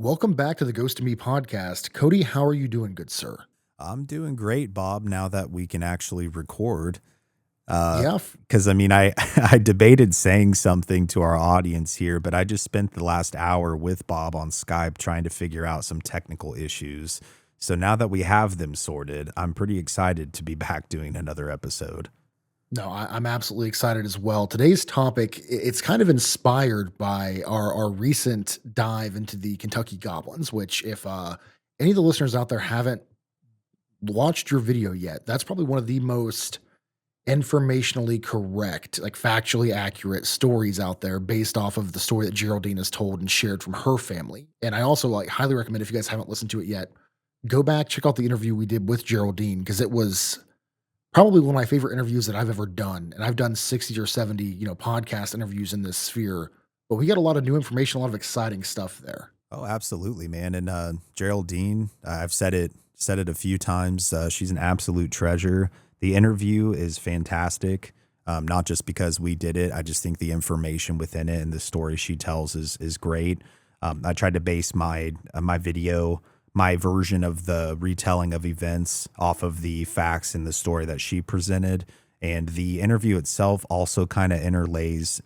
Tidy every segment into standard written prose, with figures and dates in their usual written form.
Welcome back to the Ghost to Me podcast. Cody, how are you doing, good sir? I'm doing great, Bob, now that we can actually record. Uh, Yeah, because I mean, I I debated saying something to our audience here, but I just spent the last hour with Bob on Skype trying to figure out some technical issues. So now that we have them sorted, I'm pretty excited to be back doing another episode. no, I'm absolutely excited as well. Today's topic, it's kind of inspired by our recent dive into the Kentucky Goblins, which if any of the listeners out there haven't watched your video yet, that's probably one of the most informationally correct, like factually accurate stories out there based off of the story that Geraldine has told and shared from her family. And I also like highly recommend if you guys haven't listened to it yet, go back, check out the interview we did with Geraldine because it was probably one of my favorite interviews that I've ever done. And I've done 60 or 70, podcast interviews in this sphere. But we got a lot of new information, a lot of exciting stuff there. Oh, absolutely, man. And Geraldine, I've said it a few times. She's an absolute treasure. The interview is fantastic. Not just because we did it. I just think the information within it and the story she tells is great. I tried to base my video, my version of the retelling of events off of the facts and the story that she presented. And the interview itself also kind of interlays.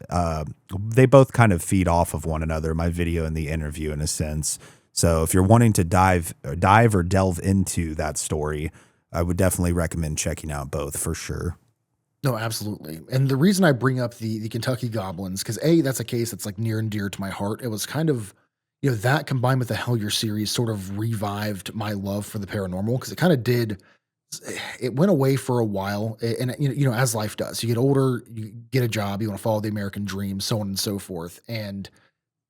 They both kind of feed off of one another, my video and the interview, in a sense. So if you're wanting to dive or delve into that story, I would definitely recommend checking out both for sure. No, absolutely. And the reason I bring up the Kentucky Goblins, because A, that's a case that's like near and dear to my heart. It was kind of, that combined with the Hellier series sort of revived my love for the paranormal because it kind of did. It went away for a while, and as life does, you get older, you get a job, you want to follow the American dream, so on and so forth. And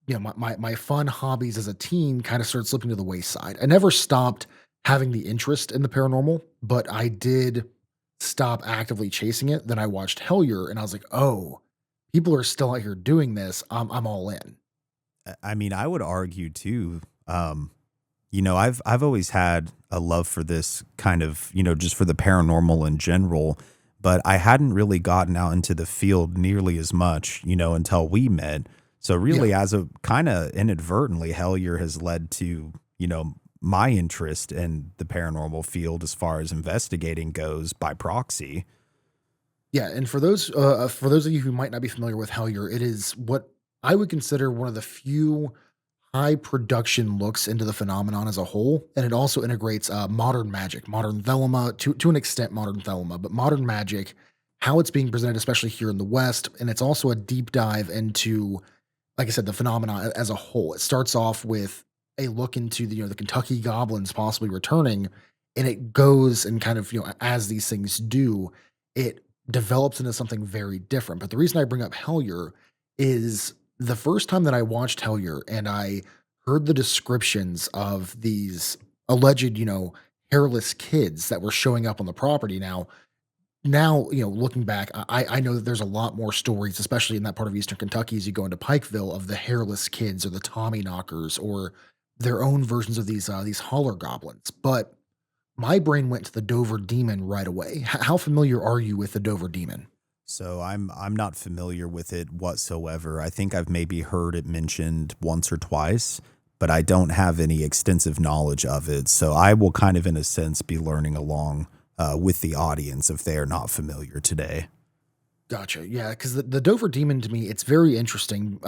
my fun hobbies as a teen kind of started slipping to the wayside. I never stopped having the interest in the paranormal, but I did stop actively chasing it. Then I watched Hellier, and I was like, oh, people are still out here doing this. I'm all in. I mean, I would argue too. I've always had a love for this kind of, just for the paranormal in general, but I hadn't really gotten out into the field nearly as much, until we met. So Yeah. really, as a kind of inadvertently, Hellier has led to, my interest in the paranormal field as far as investigating goes by proxy. Yeah, and for those of you who might not be familiar with Hellier, it is what I would consider one of the few high production looks into the phenomenon as a whole, and it also integrates modern magic, modern thelema to an extent, modern thelema, but modern magic, how it's being presented, especially here in the West, and it's also a deep dive into, like I said, the phenomenon as a whole. It starts off with a look into the Kentucky goblins possibly returning, and it goes and kind of as these things do, it develops into something very different. But the reason I bring up Hellier is the first time that I watched Hellier and I heard the descriptions of these alleged, hairless kids that were showing up on the property. Now, looking back, I know that there's a lot more stories, especially in that part of Eastern Kentucky, as you go into Pikeville, of the hairless kids or the Tommy knockers or their own versions of these holler goblins. But my brain went to the Dover Demon right away. How familiar are you with the Dover Demon? So I'm not familiar with it whatsoever. I think I've maybe heard it mentioned once or twice, but I don't have any extensive knowledge of it. So I will kind of, in a sense, be learning along with the audience if they are not familiar today. Gotcha. Yeah, because the Dover Demon to me, it's very interesting.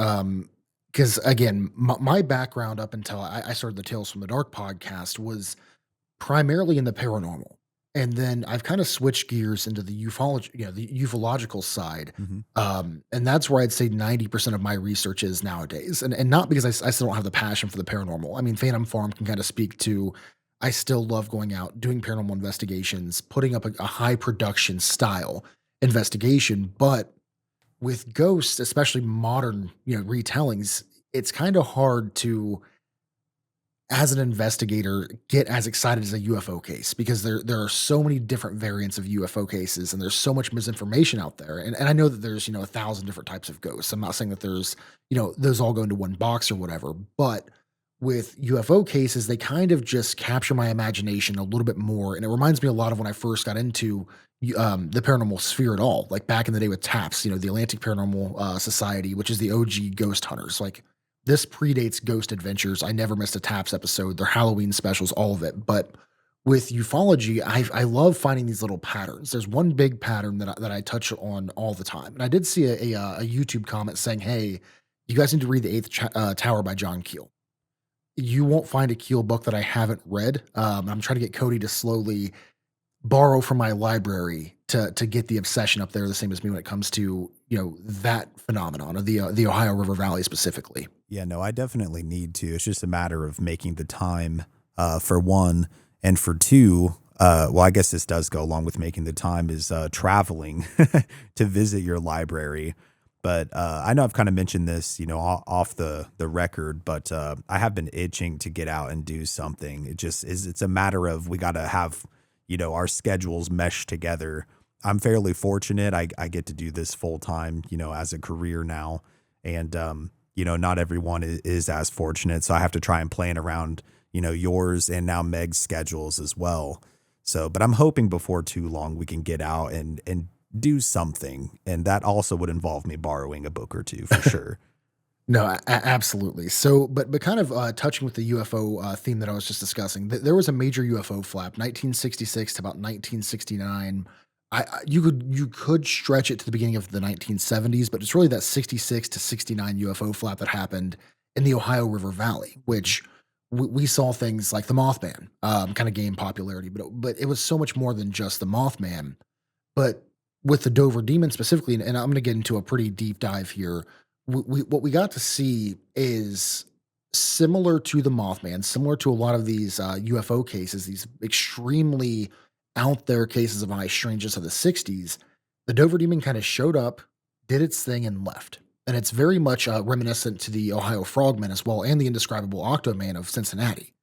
Because again, my background up until I started the Tales from the Dark podcast was primarily in the paranormal. And then I've kind of switched gears into the ufology, the ufological side. Hmm. And that's where I'd say 90% of my research is nowadays. And not because I still don't have the passion for the paranormal. I mean, Phantom Farm can kind of speak to I still love going out, doing paranormal investigations, putting up a high production style investigation. But with ghosts, especially modern, retellings, it's kind of hard to as an investigator get as excited as a UFO case because there are so many different variants of UFO cases and there's so much misinformation out there. And I know that there's, 1,000 different types of ghosts. I'm not saying that there's, those all go into one box or whatever, but with UFO cases, they kind of just capture my imagination a little bit more. And it reminds me a lot of when I first got into the paranormal sphere at all, like back in the day with TAPS, the Atlantic Paranormal Society, which is the OG ghost hunters. Like This predates Ghost Adventures. I never missed a Taps episode, their Halloween specials, all of it. But with ufology, I love finding these little patterns. There's one big pattern that I touch on all the time, and I did see a YouTube comment saying, "Hey, you guys need to read the Tower by John Keel." You won't find a Keel book that I haven't read. I'm trying to get Cody to slowly borrow from my library to get the obsession up there the same as me when it comes to, that phenomenon of the Ohio River Valley specifically. Yeah, no, I definitely need to. It's just a matter of making the time, for one, and for two. Well, I guess this does go along with making the time is traveling to visit your library. But I know I've kind of mentioned this, off the record, but I have been itching to get out and do something. It just is. It's a matter of we got to have, our schedules mesh together. I'm fairly fortunate. I get to do this full time, as a career now, and not everyone is as fortunate. So I have to try and plan around, yours and now Meg's schedules as well. So, but I'm hoping before too long we can get out and do something, and that also would involve me borrowing a book or two for sure. No, absolutely. So, but kind of touching with the UFO theme that I was just discussing, there was a major UFO flap, 1966 to about 1969. You could stretch it to the beginning of the 1970s, but it's really that 66 to 69 UFO flap that happened in the Ohio River Valley, which we saw things like the Mothman kind of gain popularity, but it was so much more than just the Mothman. But with the Dover Demon specifically, and I'm going to get into a pretty deep dive here, what we got to see is similar to the Mothman, similar to a lot of these UFO cases, these extremely out there cases of high strangeness of the 60s. The Dover Demon kind of showed up, did its thing, and left. And it's very much reminiscent to the Ohio Frogman as well, and the indescribable Octoman of Cincinnati.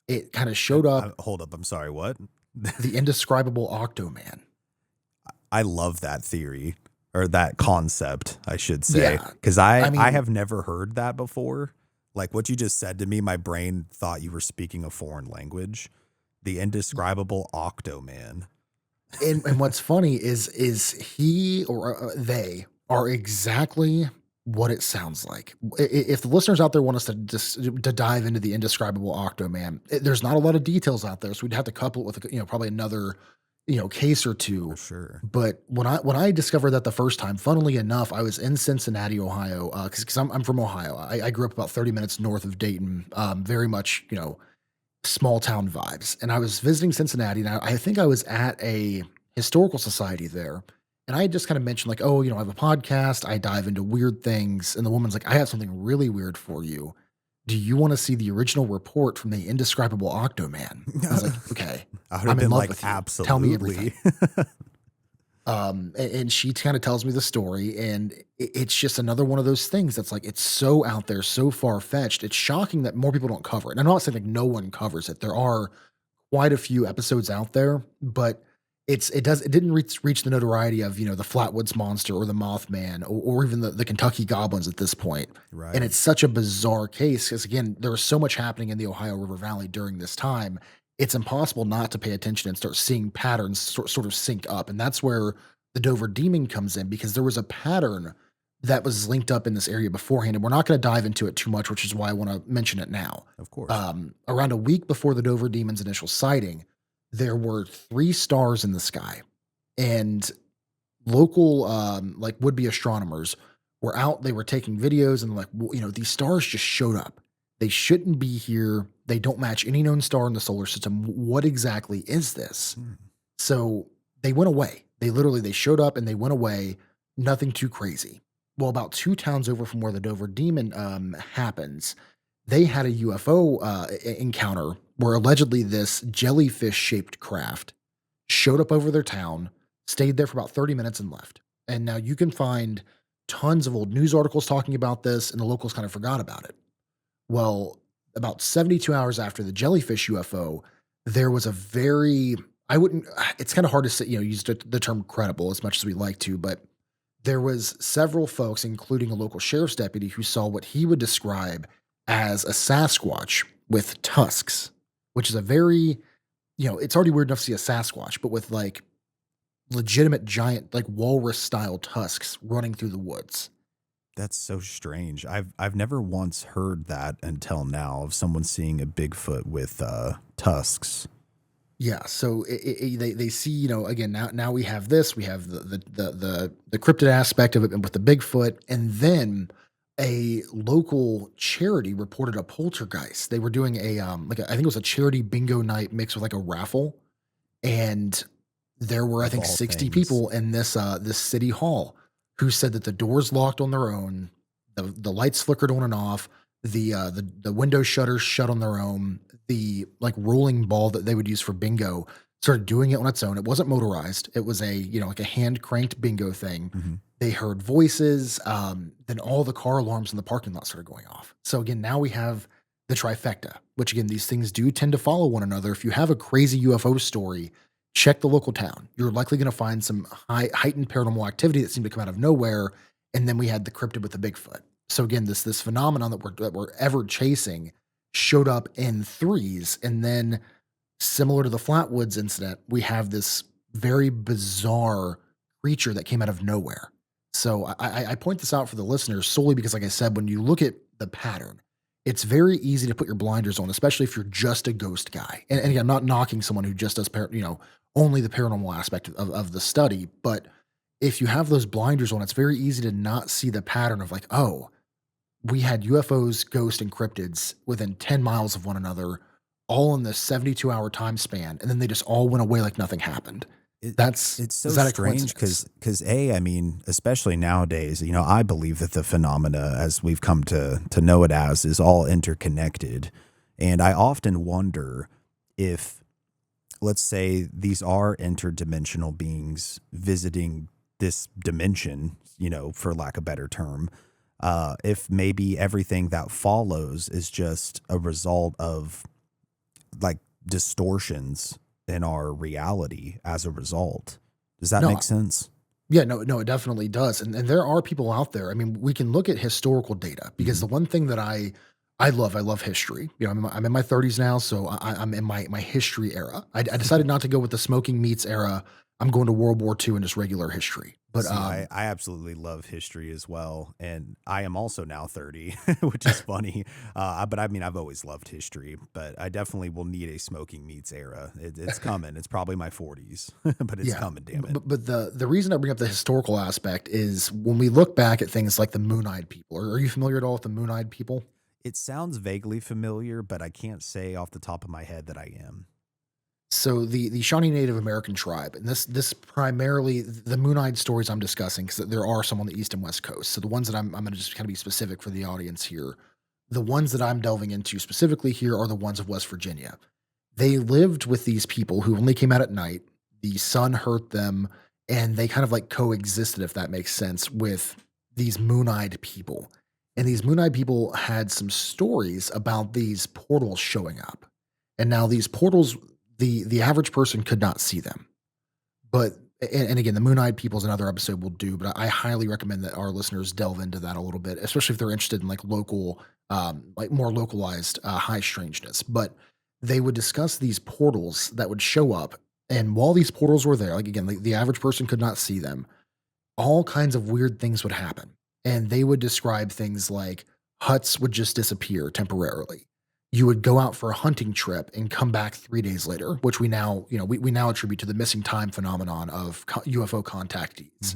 It kind of showed up, Hold up, I'm sorry, what? the indescribable Octoman. I love that theory or that concept, I should say, Yeah, because I I mean, have never heard that before. Like what you just said to me, my brain thought you were speaking a foreign language. The indescribable Octoman. and what's funny is he or they are exactly what it sounds like. If the listeners out there want us to dive into the indescribable Octoman, there's not a lot of details out there, so we'd have to couple it with probably another case or For two. sure. But when I discovered that the first time, funnily enough, I was in Cincinnati, Ohio, because I'm from Ohio. I grew up about 30 minutes north of Dayton, very much small town vibes. And I was visiting Cincinnati, and I think I was at a historical society there. And I had just kind of mentioned, like, oh, I have a podcast. I dive into weird things. And the woman's like, I have something really weird for you. Do you want to see the original report from the indescribable Octoman? I was like, okay, I would have I'm in been love like, with you. Tell me everything. absolutely. And she kind of tells me the story, and it's just another one of those things that's like it's so out there, so far fetched. It's shocking that more people don't cover it. And I'm not saying like no one covers it. There are quite a few episodes out there, but it didn't reach the notoriety of the Flatwoods Monster or the Mothman or even the Kentucky Goblins at this point. And Right. it's such a bizarre case because again, there was so much happening in the Ohio River Valley during this time. It's impossible not to pay attention and start seeing patterns sort of sync up. And that's where the Dover Demon comes in because there was a pattern that was linked up in this area beforehand. And we're not going to dive into it too much, which is why I want to mention it now. Of course. Around a week before the Dover Demon's initial sighting, there were three stars in the sky. And local, like would be astronomers were out, they were taking videos and like, these stars just showed up. They shouldn't be here. They don't match any known star in the solar system. What exactly is this? Hmm. So they went away. They showed up and they went away. Nothing too crazy. Well, about two towns over from where the Dover Demon happens, they had a UFO encounter where allegedly this jellyfish shaped craft showed up over their town, stayed there for about 30 minutes and left. And now you can find tons of old news articles talking about this, and the locals kind of forgot about it. Well, about 72 hours after the jellyfish UFO, there was a very, I wouldn't, it's kind of hard to say, use the term credible as much as we like to, but there was several folks, including a local sheriff's deputy, who saw what he would describe as a Sasquatch with tusks, which is a very, it's already weird enough to see a Sasquatch, but with like legitimate giant, like walrus style tusks running through the woods. That's so strange. I've never once heard that until now of someone seeing a Bigfoot with tusks. Yeah, so they see, again, now we have this, we have the cryptid aspect of it and with the Bigfoot, and then a local charity reported a poltergeist. They were doing I think it was a charity bingo night mixed with like a raffle, and there were, I Of think, all 60 things. people in this city hall who said that the doors locked on their own, the lights flickered on and off, the window shutters shut on their own, the like rolling ball that they would use for bingo started doing it on its own. It wasn't motorized. It was a, like a hand cranked bingo thing. Mhm. They heard voices. Then all the car alarms in the parking lot started going off. So again, now we have the trifecta, which again, these things do tend to follow one another. If you have a crazy UFO story, check the local town. You're likely going to find some heightened paranormal activity that seemed to come out of nowhere. And then we had the cryptid with the Bigfoot. So again, this phenomenon that we're ever chasing showed up in threes, and then similar to the Flatwoods incident, we have this very bizarre creature that came out of nowhere. So I point this out for the listeners solely because, like I said, when you look at the pattern, it's very easy to put your blinders on, especially if you're just a ghost guy. And again, I'm not knocking someone who just does, only the paranormal aspect of the study. But if you have those blinders on, it's very easy to not see the pattern of like, oh, we had UFOs, ghosts, and cryptids within 10 miles of one another, all in this 72-hour time span, and then they just all went away like nothing happened. It That's it's is so that a strange coincidence? because I mean, especially nowadays, I believe that the phenomena as we've come to know it as is all interconnected. And I often wonder if, let's say, these are interdimensional beings visiting this dimension, for lack of a better term, if maybe everything that follows is just a result of like distortions in our reality as a result. Does that No, make sense? yeah, no, it definitely does, and there are people out there. I mean, we can look at historical data because Mhm. the one thing that I love history. I'm in my 30s now, so I'm in my history era. I decided not to go with the smoking meats era. I'm going to World War II and just regular history. But See, I absolutely love history as well, and I am also now 30, which is funny. But I mean, I've always loved history, but I definitely will need a smoking meats era. It's coming. It's probably my 40s, but it's yeah, coming. Damn it! but the reason I bring up the historical aspect is when we look back at things like the Moon-Eyed People. Are you familiar at all with the Moon-Eyed People? It sounds vaguely familiar, but I can't say off the top of my head that I am. So the Shawnee Native American tribe, and this primarily the Moon-Eyed stories I'm discussing, because there are some on the East and West Coast. So the ones that I'm going to just kind of be specific for the audience here. The ones that I'm delving into specifically here are the ones of West Virginia. They lived with these people who only came out at night. The sun hurt them, and they kind of like coexisted, if that makes sense, with these Moon-Eyed people. And these Moon-Eyed people had some stories about these portals showing up. And now these portals, the average person could not see them. But and again, the Moon-Eyed People is another episode we'll do, but I highly recommend that our listeners delve into that a little bit, especially if they're interested in like local, like more localized high strangeness. But they would discuss these portals that would show up, and while these portals were there, like again, the average person could not see them. All kinds of weird things would happen, and they would describe things like huts would just disappear temporarily. You would go out for a hunting trip and come back 3 days later, which we now attribute to the missing time phenomenon of UFO contactees.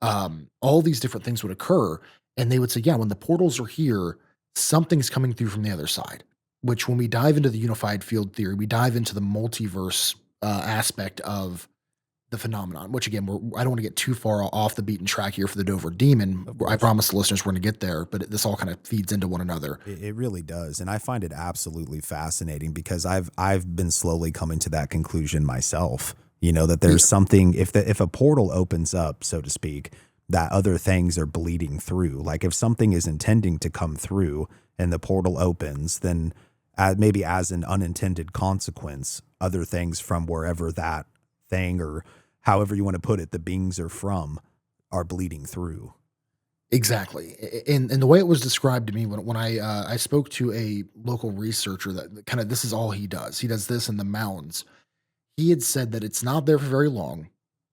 Mhm. All these different things would occur, and they would say, "Yeah, when the portals are here, something's coming through from the other side." Which, when we dive into the unified field theory, we dive into the multiverse aspect of the phenomenon, which again, I don't want to get too far off the beaten track here for the Dover Demon. Of I course. promise the listeners we're going to get there, but this all kind of feeds into one another. It really does, and I find it absolutely fascinating because I've been slowly coming to that conclusion myself. That Yeah, there's something if a portal opens up, so to speak, that other things are bleeding through. Like if something is intending to come through and the portal opens, then maybe as an unintended consequence, other things from wherever that thing or however you want to put it, the beings are from, are bleeding through. exactly. And the way it was described to me when I spoke to a local researcher that kind of this is all he does. He does this in the mountains. He had said that it's not there for very long,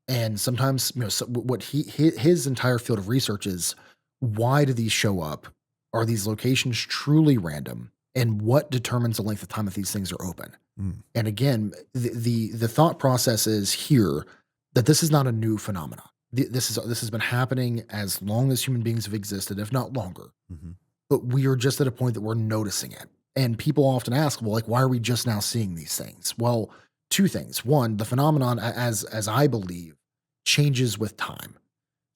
and sometimes, so what his entire field of research is, Why do these show up? Are these locations truly random? And what determines the length of time that these things are open? Mm, And again, the thought process is here that this is not a new phenomenon. This has been happening as long as human beings have existed, if not longer. mhm. But we are just at a point that we're noticing it. And people often ask, well, like, why are we just now seeing these things? Well, two things. One, the phenomenon, as I believe, changes with time.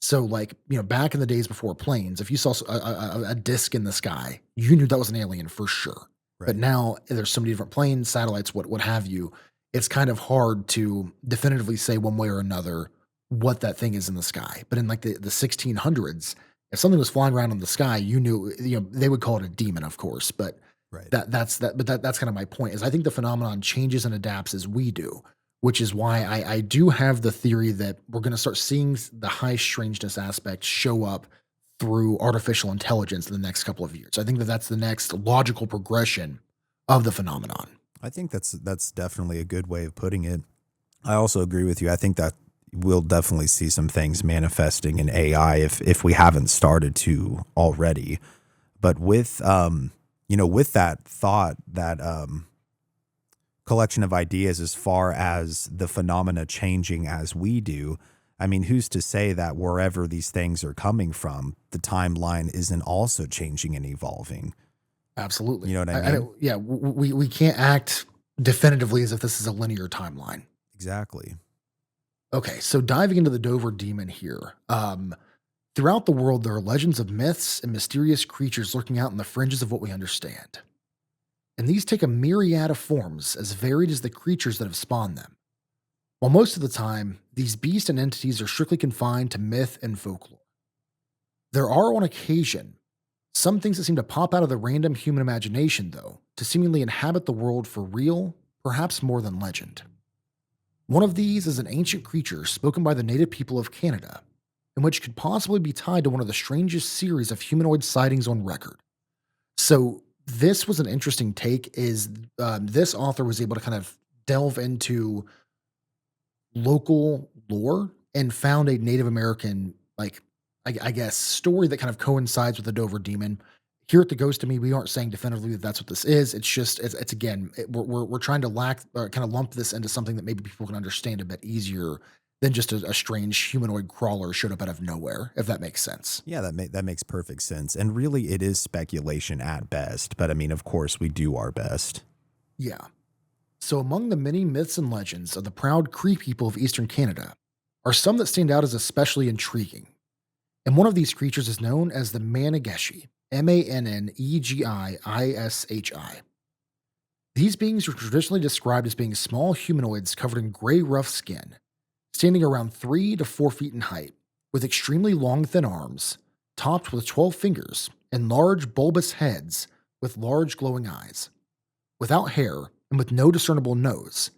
So, like, back in the days before planes, if you saw a disc in the sky, you knew that was an alien for sure. But Right. now there's so many different planes, satellites, what have you. It's kind of hard to definitively say one way or another what that thing is in the sky. But in like the 1600s, if something was flying around in the sky, you knew, they would call it a demon, of course. But Right. that's kind of my point. Is I think the phenomenon changes and adapts as we do, which is why I do have the theory that we're going to start seeing the high strangeness aspect show up through artificial intelligence in the next couple of years. I think that that's the next logical progression of the phenomenon. I think that's definitely a good way of putting it. I also agree with you. I think that we'll definitely see some things manifesting in AI if we haven't started to already. But with that thought, that collection of ideas as far as the phenomena changing as we do, I mean, who's to say that wherever these things are coming from, the timeline isn't also changing and evolving? You Absolutely. know what I I mean? don't, yeah, we can't act definitively as if this is a linear timeline. Exactly. Okay, so diving into the Dover demon here. Throughout the world, there are legends of myths and mysterious creatures lurking out in the fringes of what we understand. And these take a myriad of forms, as varied as the creatures that have spawned them. While most of the time, these beasts and entities are strictly confined to myth and folklore. There are, on occasion, some things that seem to pop out of the random human imagination, though, to seemingly inhabit the world for real, perhaps more than legend. One of these is an ancient creature spoken by the native people of Canada, and which could possibly be tied to one of the strangest series of humanoid sightings on record. So this was an interesting take. Is this author was able to kind of delve into local lore and found a Native American, like, I guess, story that kind of coincides with the Dover demon. Here at the Ghost to Me, we aren't saying definitively that that's what this is. It's just, it's again, we're trying to kind of lump this into something that maybe people can understand a bit easier than just a strange humanoid crawler showed up out of nowhere, if that makes sense. Yeah, that makes perfect sense. And really, it is speculation at best. But I mean, of course, we do our best. Yeah. So, among the many myths and legends of the proud Cree people of eastern Canada are some that stand out as especially intriguing. And one of these creatures is known as the Manegishi, Mannegiishi. These beings are traditionally described as being small humanoids covered in gray, rough skin, standing around 3 to 4 feet in height, with extremely long, thin arms, topped with 12 fingers, and large, bulbous heads with large, glowing eyes, without hair and with no discernible nose.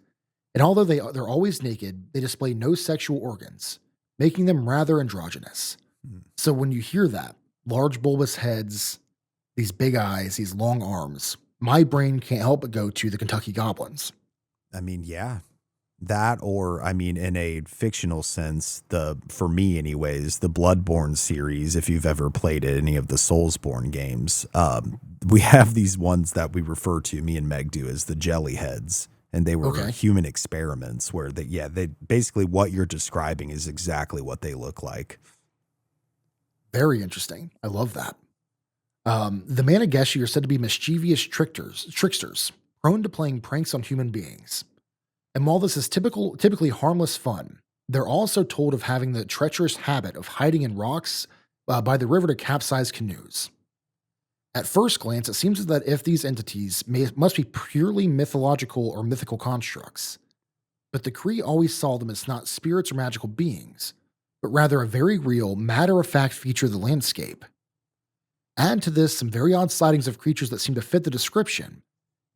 And although they're always naked, they display no sexual organs, making them rather androgynous. Hmm. So when you hear that, large bulbous heads, these big eyes, these long arms, my brain can't help but go to the Kentucky Goblins. I mean, yeah, that, or I mean, in a fictional sense, for me anyways, the Bloodborne series, if you've ever played any of the Soulsborne games, we have these ones that we refer to, me and Meg do, as the jelly heads. And they were Okay, human experiments where they basically, what you're describing is exactly what they look like. very interesting. I love that. The Manegeshi are said to be mischievous tricksters, prone to playing pranks on human beings. And while this is typically harmless fun, they're also told of having the treacherous habit of hiding in rocks by the river to capsize canoes. At first glance, it seems that if these entities must be purely mythological or mythical constructs, but the Cree always saw them as not spirits or magical beings, but rather a very real, matter of fact feature of the landscape. Add to this some very odd sightings of creatures that seem to fit the description,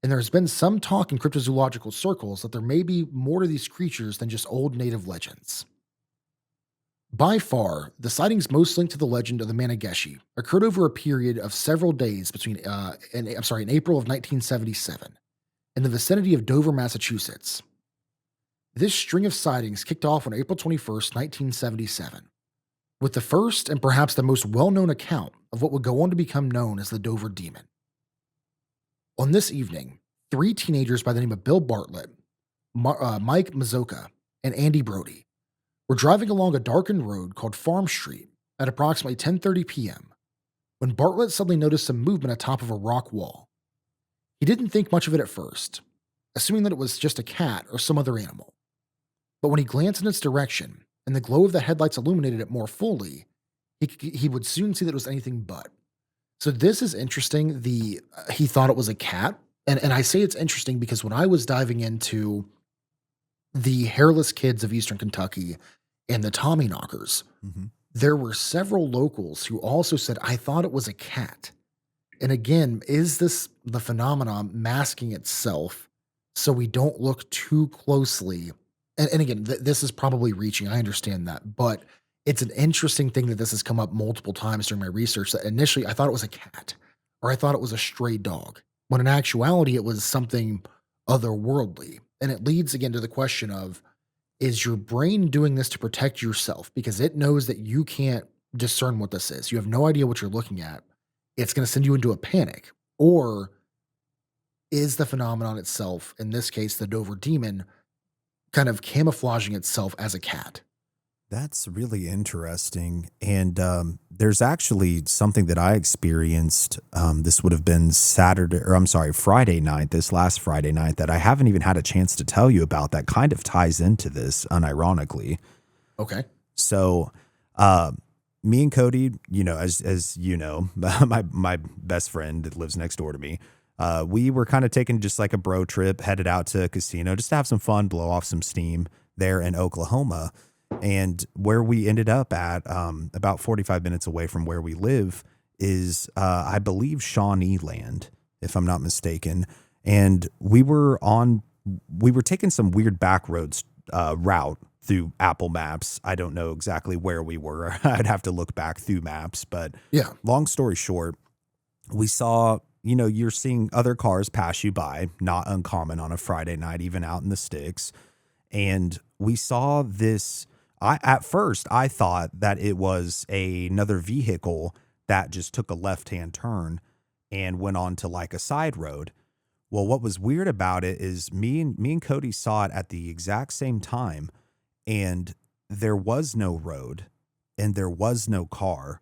and there's been some talk in cryptozoological circles that there may be more to these creatures than just old native legends. By far, the sightings most linked to the legend of the Manegeshi occurred over a period of several days in April of 1977, in the vicinity of Dover, Massachusetts. This string of sightings kicked off on April 21st, 1977. with the first and perhaps the most well known account of what would go on to become known as the Dover Demon. On this evening, three teenagers by the name of Bill Bartlett, Mike Mazoka, and Andy Brody were driving along a darkened road called Farm Street at approximately 10:30 p.m. when Bartlett suddenly noticed some movement atop of a rock wall. He didn't think much of it at first, assuming that it was just a cat or some other animal. But when he glanced in its direction and the glow of the headlights illuminated it more fully, he would soon see that it was anything but. So this is interesting. He thought it was a cat, and I say it's interesting because when I was diving into the hairless kids of Eastern Kentucky and the Tommy Knockers, Hmm. there were several locals who also said, I thought it was a cat. And again, is this the phenomenon masking itself so we don't look too closely? And again, this is probably reaching. I understand that. But it's an interesting thing that this has come up multiple times during my research that initially I thought it was a cat or I thought it was a stray dog, when in actuality it was something otherworldly. And it leads again to the question of, is your brain doing this to protect yourself because it knows that you can't discern what this is? You have no idea what you're looking at. It's going to send you into a panic. Or is the phenomenon itself, in this case, the Dover demon, kind of camouflaging itself as a cat? That's really interesting. And there's actually something that I experienced. This would have been Friday night, this last Friday night, that I haven't even had a chance to tell you about that kind of ties into this, unironically. Okay. So, me and Cody, as you know, my best friend that lives next door to me, we were kind of taking just like a bro trip, headed out to a casino just to have some fun, blow off some steam there in Oklahoma. And where we ended up at, about 45 minutes away from where we live, is I believe Shawnee Land, if I'm not mistaken. And we were taking some weird back roads route through Apple Maps. I don't know exactly where we were. I'd have to look back through maps. But Yeah. long story short, we saw, you're seeing other cars pass you by, not uncommon on a Friday night, even out in the sticks. And we saw this. At first, I thought that it was another vehicle that just took a left-hand turn and went on to like a side road. Well, what was weird about it is me and Cody saw it at the exact same time, and there was no road and there was no car.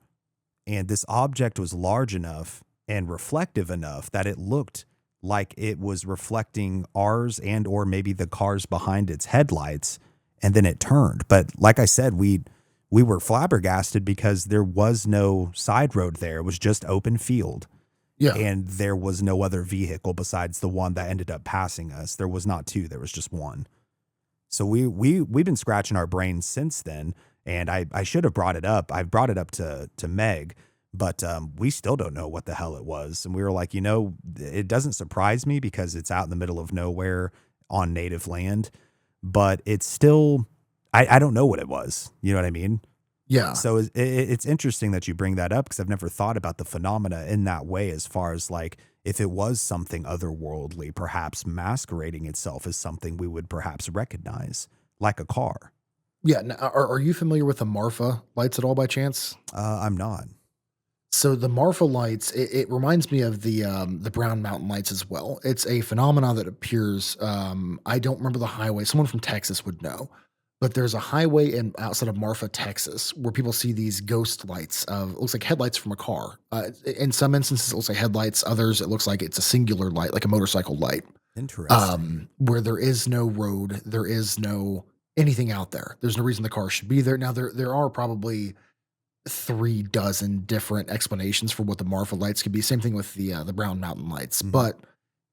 And this object was large enough and reflective enough that it looked like it was reflecting ours and or maybe the cars behind its headlights, and then it turned. But like I said, we were flabbergasted because there was no side road there. It was just open field. Yeah. And there was no other vehicle besides the one that ended up passing us. There was not two, there was just one. So we've been scratching our brains since then, and I should have brought it up. I've brought it up to Meg, but we still don't know what the hell it was. And we were like, it doesn't surprise me because it's out in the middle of nowhere on native land, but it's still, I don't know what it was. You know what I mean? Yeah. So it's interesting that you bring that up because I've never thought about the phenomena in that way, as far as like if it was something otherworldly, perhaps masquerading itself as something we would perhaps recognize, like a car. Yeah. Now, are you familiar with the Marfa lights at all by chance? I'm not. So the Marfa lights, it reminds me of the Brown Mountain lights as well. It's a phenomenon that appears. I don't remember the highway. Someone from Texas would know, but there's a highway outside of Marfa, Texas, where people see these ghost lights of, it looks like headlights from a car. In some instances, it looks like headlights. Others, it looks like it's a singular light, like a motorcycle light. Interesting. Where there is no road, there is no anything out there. There's no reason the car should be there. Now there are probably 36 different explanations for what the Marfa lights could be. Same thing with the Brown Mountain lights. Mhm. But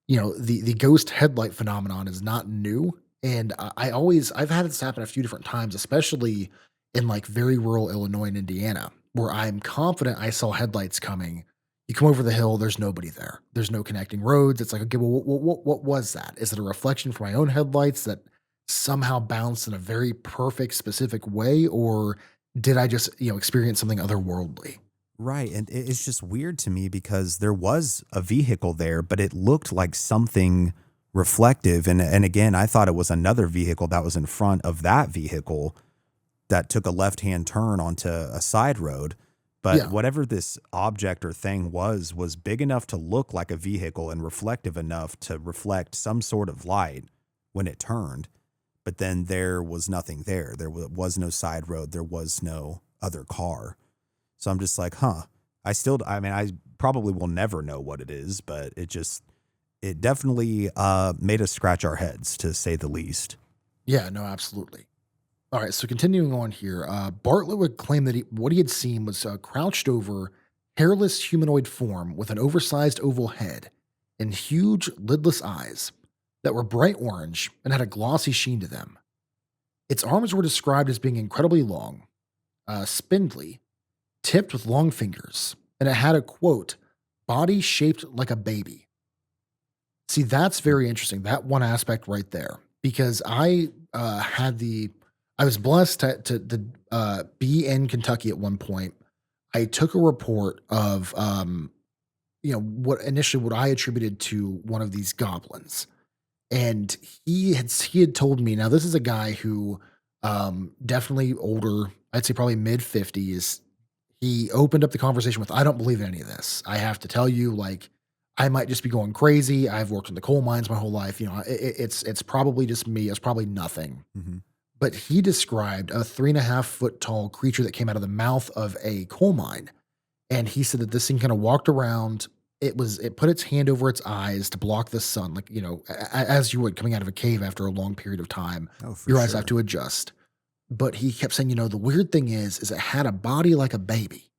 the ghost headlight phenomenon is not new. And I've had this happen a few different times, especially in like very rural Illinois and Indiana, where I'm confident I saw headlights coming. You come over the hill, there's nobody there. There's no connecting roads. It's like, okay, well, what was that? Is it a reflection from my own headlights that somehow bounced in a very perfect, specific way? Or did I just, experience something otherworldly? Right. And it's just weird to me because there was a vehicle there, but it looked like something reflective. And again, I thought it was another vehicle that was in front of that vehicle. that took a left-hand turn onto a side road. But Yeah. whatever this object or thing was big enough to look like a vehicle and reflective enough to reflect some sort of light when it turned. But then there was nothing there. There was no side road. There was no other car. So I'm just like, huh. I mean, I probably will never know what it is, but it definitely made us scratch our heads, to say the least. Yeah, no, absolutely. All right, so continuing on here, Bartlett would claim that what he had seen was a crouched over, hairless humanoid form with an oversized oval head and huge lidless eyes that were bright orange and had a glossy sheen to them. Its arms were described as being incredibly long, spindly, tipped with long fingers, and it had a quote, body shaped like a baby. See, that's very interesting. That one aspect right there, because I was blessed to be in Kentucky at one point. I took a report of, what I attributed to one of these goblins, and he had told me. Now, this is a guy who, definitely older. I'd say probably mid-50s. He opened up the conversation with, "I don't believe in any of this. I have to tell you, like, I might just be going crazy. I've worked in the coal mines my whole life. It's probably just me. It's probably nothing." Hmm. But he described a 3.5 foot tall creature that came out of the mouth of a coal mine, and he said that this thing kinda walked around. It put its hand over its eyes to block the sun, like, as you would coming out of a cave after a long period of time, Oh, for your eyes have sure. to adjust. But he kept saying, "The weird thing is it had a body like a baby."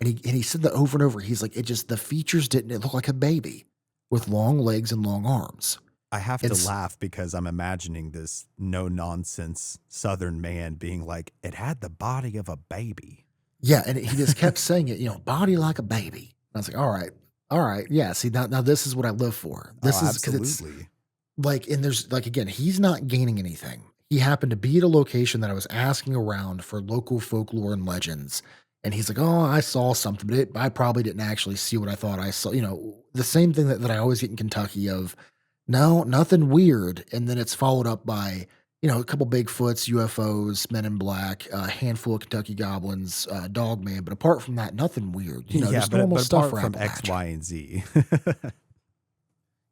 And he said that over and over. He's like, the features didn't it look like a baby with long legs and long arms. I have to It's laugh because I'm imagining this no nonsense Southern man being like, it had the body of a baby. Yeah, and he just kept saying it, body like a baby. I was like, all right, yeah. See, now this is what I live for. Oh, This is because it's absolutely. like, and there's like again, he's not gaining anything. He happened to be at a location that I was asking around for local folklore and legends, and he's like, "Oh, I saw something, but I probably didn't actually see what I thought I saw." The same thing that I always get in Kentucky of, no, nothing weird, and then it's followed up by a couple Bigfoots, UFOs, Men in Black, a handful of Kentucky goblins, Dogman, but apart from that, nothing weird. Yeah, Just normal but stuff apart for from X, Appalachia. Y, and Z.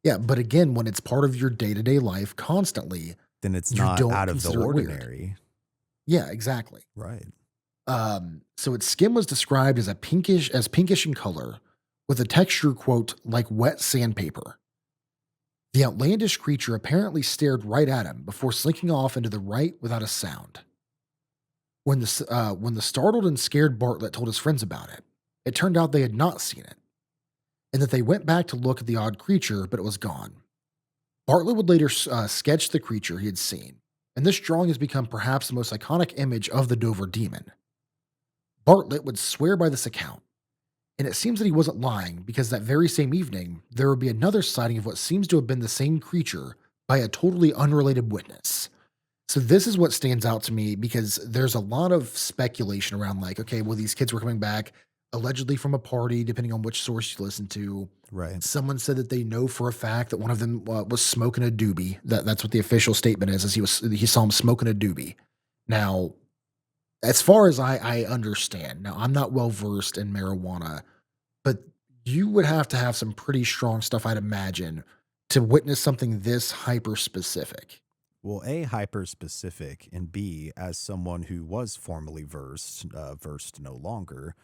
Yeah, but again, when it's part of your day to day life constantly, Then it's you not don't out of the consider it weird. ordinary. Yeah, exactly. Right. So its skin was described as pinkish in color, with a texture, quote, like wet sandpaper. The outlandish creature apparently stared right at him before slinking off into the right without a sound. When the startled and scared Bartlett told his friends about it, it turned out they had not seen it, and that they went back to look at the odd creature, but it was gone. Bartlett would later sketch the creature he had seen, and this drawing has become perhaps the most iconic image of the Dover demon. Bartlett would swear by this account, and it seems that he wasn't lying because that very same evening, there would be another sighting of what seems to have been the same creature by a totally unrelated witness. So this is what stands out to me because there's a lot of speculation around, like, okay, well, these kids were coming back allegedly from a party, depending on which source you listen to. Right. Someone said that they know for a fact that one of them was smoking a doobie. That's what the official statement is he saw him smoking a doobie. Now, as far as I understand, now I'm not well versed in marijuana, but you would have to have some pretty strong stuff, I'd imagine, to witness something this hyper specific. Well, A, hyper specific, and B, as someone who was formerly versed no longer,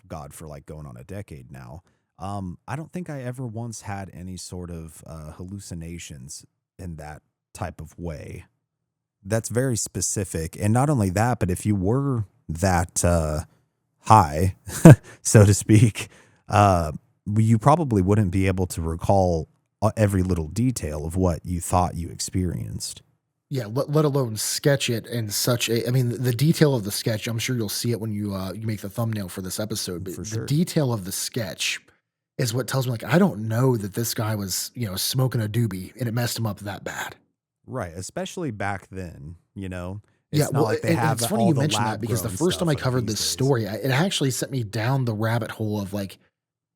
God, for like going on a decade now, I don't think I ever once had any sort of hallucinations in that type of way. That's very specific. And not only that, but if you were that high, so to speak, uh, you probably wouldn't be able to recall every little detail of what you thought you experienced. Yeah, let alone sketch it in such a. I mean, the detail of the sketch. I'm sure you'll see it when you make the thumbnail for this episode. But For the sure. detail of the sketch is what tells me, like, I don't know that this guy was smoking a doobie and it messed him up that bad. Right, especially back then, Yeah, it's not well, like they and have it's funny all you the mentioned that lab because the grown first time I stuff like covered these this days. story, it actually sent me down the rabbit hole of like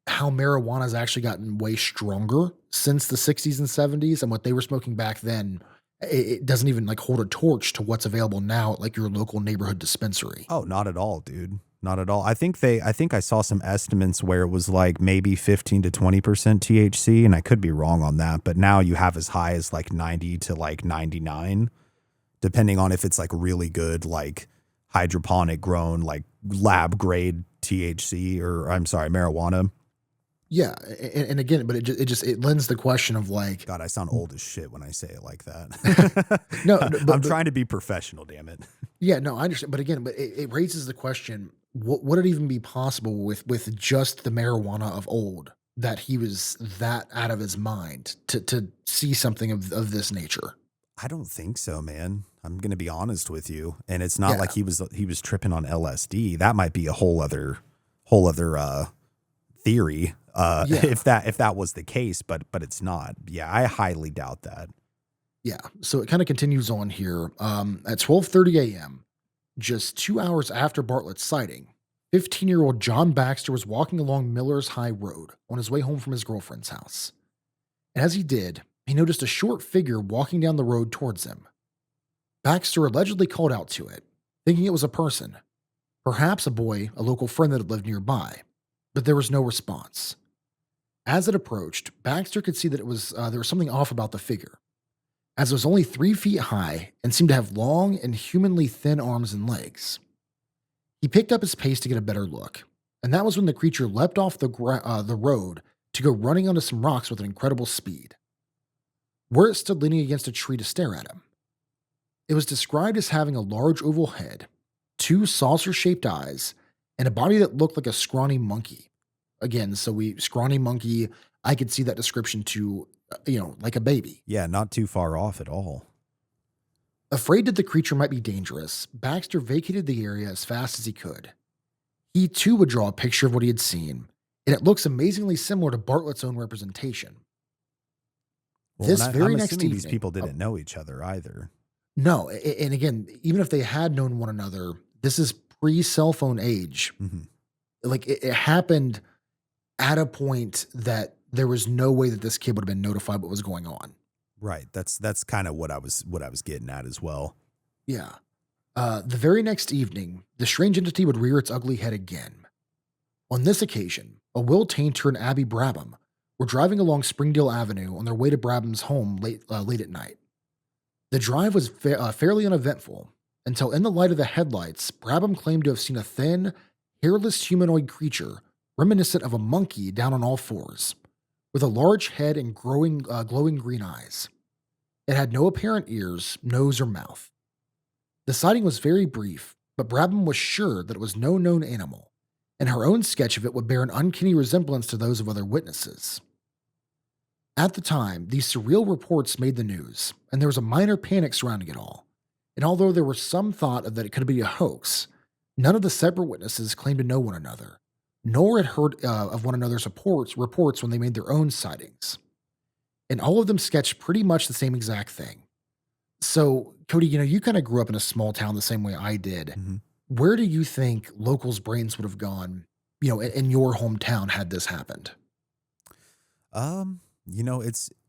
how marijuana's actually gotten way stronger since the 60s and 70s and what they were smoking back then. It doesn't even like hold a torch to what's available now at like your local neighborhood dispensary. Oh, not at all, dude. Not at all. I think I saw some estimates where it was like maybe 15 to 20% THC, and I could be wrong on that, but now you have as high as like 90 to like 99, depending on if it's like really good, like hydroponic grown, like lab grade THC, or I'm sorry, marijuana. Yeah, and again, but it lends the question of like, God, I sound old as shit when I say it like that. no, I'm trying to be professional, damn it. yeah, no, I understand, but again, it raises the question: what would it even be possible with just the marijuana of old that he was that out of his mind to see something of this nature? I don't think so, man. I'm gonna be honest with you, and it's not like Yeah, he was tripping on LSD. That might be a whole other theory, yeah, if that was the case, but it's not. Yeah, I highly doubt that. yeah. So it kind of continues on here. At 12:30 a.m., just 2 hours after Bartlett's sighting, 15-year-old John Baxter was walking along Miller's High Road on his way home from his girlfriend's house. As he did, he noticed a short figure walking down the road towards him. Baxter allegedly called out to it, thinking it was a person, perhaps a boy, a local friend that had lived nearby, but there was no response. As it approached, Baxter could see that there was something off about the figure, as it was only 3 feet high and seemed to have long and humanly thin arms and legs. He picked up his pace to get a better look, and that was when the creature leapt off the road to go running onto some rocks with an incredible speed. Where it stood leaning against a tree to stare at him. It was described as having a large oval head, two saucer shaped eyes, and a body that looked like a scrawny monkey. Again, scrawny monkey, I could see that description to, like a baby. Yeah, not too far off at all. Afraid that the creature might be dangerous, Baxter vacated the area as fast as he could. He too would draw a picture of what he had seen, and it looks amazingly similar to Bartlett's own representation. Well, and This very I'm next assuming these evening, people didn't know each other either. no, and again, even if they had known one another, this is pre cell phone age. Mhm. Like it happened at a point that there was no way that this kid would have been notified what was going on. Right. That's kind of what I was getting at as well. Yeah. The very next evening, the strange entity would rear its ugly head again. On this occasion, a Will Tainter and Abby Brabham were driving along Springdale Avenue on their way to Brabham's home late at night. The drive was fairly uneventful until, in the light of the headlights, Brabham claimed to have seen a thin, hairless humanoid creature reminiscent of a monkey down on all fours, with a large head and glowing green eyes. It had no apparent ears, nose, or mouth. The sighting was very brief, but Brabham was sure that it was no known animal, and her own sketch of it would bear an uncanny resemblance to those of other witnesses. At the time, these surreal reports made the news, and there was a minor panic surrounding it all. And although there was some thought of that it could be a hoax, none of the separate witnesses claimed to know one another, nor had heard of one another's reports when they made their own sightings. And all of them sketched pretty much the same exact thing. So, Cody, you kind of grew up in a small town the same way I did. Mhm. Where do you think locals' brains would have gone, in your hometown had this happened?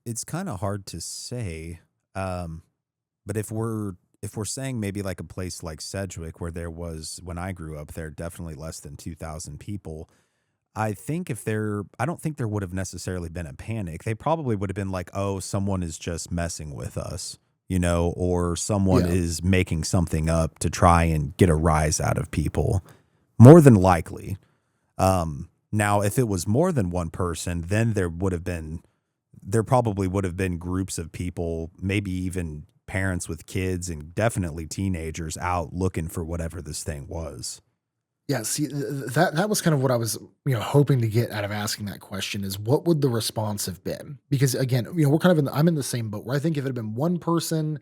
It's kind of hard to say. Um, but if we're saying maybe like a place like Sedgwick, where there was when I grew up, there definitely less than 2,000 people. I don't think there would have necessarily been a panic. They probably would have been like, oh, someone is just messing with us, or someone Yeah. is making something up to try and get a rise out of people. More than likely. Now, if it was more than one person, then there probably would have been groups of people, maybe even parents with kids and definitely teenagers out looking for whatever this thing was. Yeah, see, that was kind of what I was, hoping to get out of asking that question is what would the response have been? Because again, we're kind of I'm in the same boat where I think if it had been one person,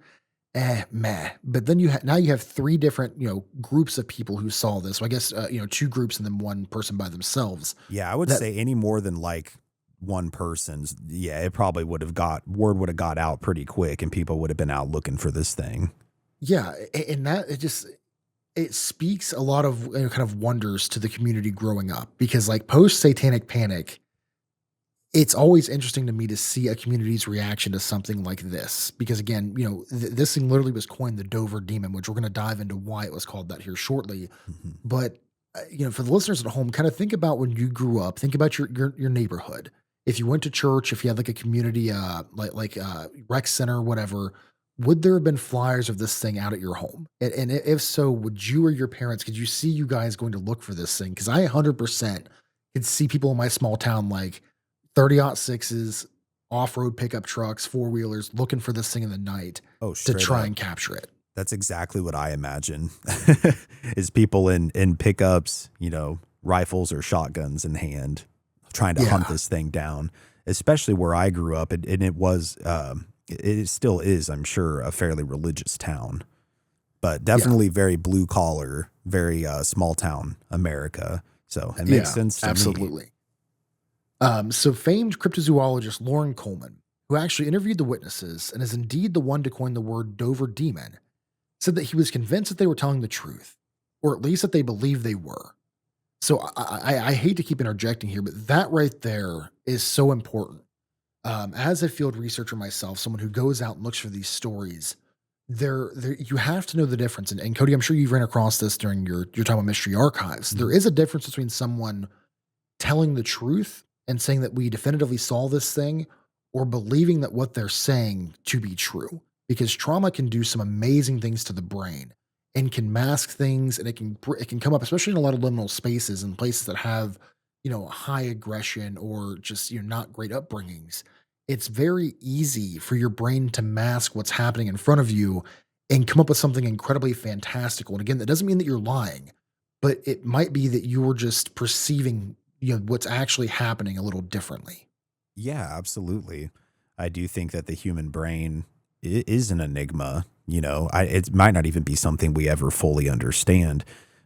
meh. But then now you have three different, groups of people who saw this. So I guess, two groups and then one person by themselves. Yeah, I would That say any more than like one person's, yeah, it probably word would have got out pretty quick and people would have been out looking for this thing. Yeah, and that it speaks a lot of kind of wonders to the community growing up because like post Satanic Panic, it's always interesting to me to see a community's reaction to something like this because again, this thing literally was coined the Dover Demon, which we're going to dive into why it was called that here shortly. Mhm. But for the listeners at home, kind of think about when you grew up. Think about your neighborhood. If you went to church, if you had like a community, rec center, whatever, would there have been flyers of this thing out at your home? And if so, would you or your parents? Could you see you guys going to look for this thing? Because I 100% could see people in my small town like 30 sixes, off road pickup trucks, four wheelers looking for this thing in the night Oh, to straight try up. and capture it. That's exactly what I imagine is people in pickups, rifles or shotguns in hand, trying to hunt Yeah, this thing down. Especially where I grew up, and it was, it still is, I'm sure, a fairly religious town, but yeah, definitely very blue collar, very small town America. So it makes yeah, sense to me. absolutely. So famed cryptozoologist Lauren Coleman, who actually interviewed the witnesses and is indeed the one to coin the word Dover demon, said that he was convinced that they were telling the truth, or at least that they believed they were. So I hate to keep interjecting here, but that right there is so important. As a field researcher myself, someone who goes out and looks for these stories, there you have to know the difference. And Cody, I'm sure you've ran across this during your time on Mystery Archives. There Mhm. is a difference between someone telling the truth and saying that we definitively saw this thing or believing that what they're saying to be true because trauma can do some amazing things to the brain and can mask things and it can come up especially in a lot of liminal spaces and places that have high aggression or just not great upbringings. It's very easy for your brain to mask what's happening in front of you and come up with something incredibly fantastical. And again, that doesn't mean that you're lying, but it might be that you're just perceiving what's actually happening a little differently. Yeah, absolutely. I do think that the human brain is an enigma. It might not even be something we ever fully understand,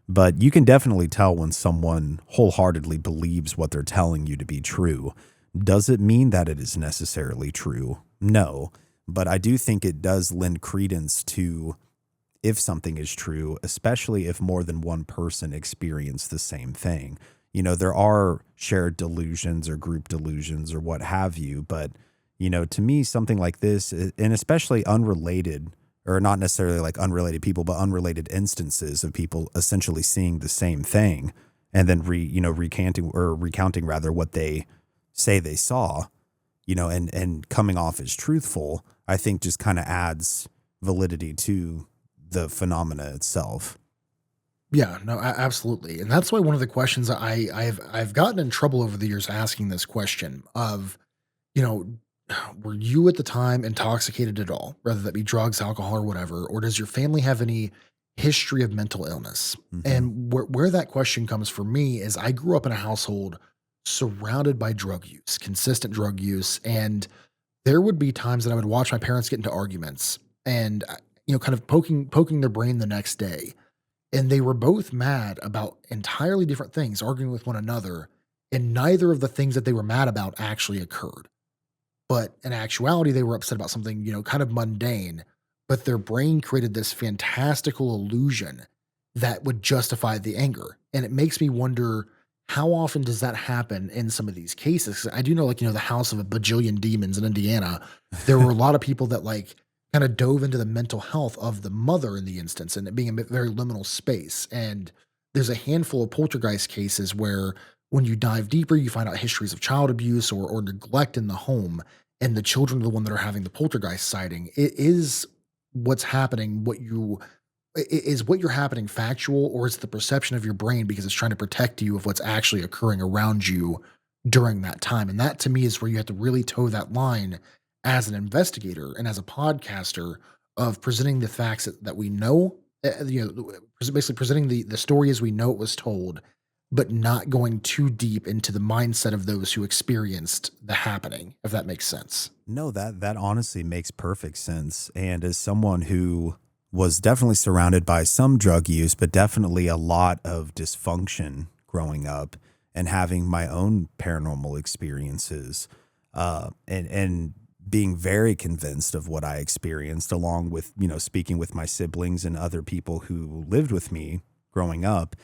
but you can definitely tell when someone wholeheartedly believes what they're telling you to be true. Does it mean that it is necessarily true? No, but I do think it does lend credence to if something is true, especially if more than one person experience the same thing. There are shared delusions or group delusions or what have you, but to me, something like this, and especially unrelated, or not necessarily like unrelated people, but unrelated instances of people essentially seeing the same thing and then recounting rather what they say they saw, and coming off as truthful, I think just kind of adds validity to the phenomena itself. Yeah, no, absolutely, and that's why one of the questions I've gotten in trouble over the years asking this question of, you know, were you at the time intoxicated at all, whether that be drugs, alcohol, or whatever, or does your family have any history of mental illness? Hmm. And where that question comes for me is I grew up in a household surrounded by drug use, consistent drug use, and there would be times that I would watch my parents get into arguments and kind of poking their brain the next day, and they were both mad about entirely different things, arguing with one another, and neither of the things that they were mad about actually occurred. But in actuality, they were upset about something, kind of mundane, but their brain created this fantastical illusion that would justify the anger. And it makes me wonder how often does that happen in some of these cases? 'Cause I do know, like, the house of a bajillion demons in Indiana. There were a lot of people that like kind of dove into the mental health of the mother in the instance and it being a very liminal space. And there's a handful of poltergeist cases where when you dive deeper, you find out histories of child abuse or neglect in the home and the children are the one that are having the poltergeist sighting. It is what's happening, is what you're happening factual, or is it the perception of your brain because it's trying to protect you of what's actually occurring around you during that time? And that to me is where you have to really toe that line as an investigator and as a podcaster of presenting the facts that we know, basically presenting the story as we know it was told, but not going too deep into the mindset of those who experienced the happening, if that makes sense. No, that honestly makes perfect sense. And as someone who was definitely surrounded by some drug use, but definitely a lot of dysfunction growing up and having my own paranormal experiences, and being very convinced of what I experienced, along with, speaking with my siblings and other people who lived with me growing up,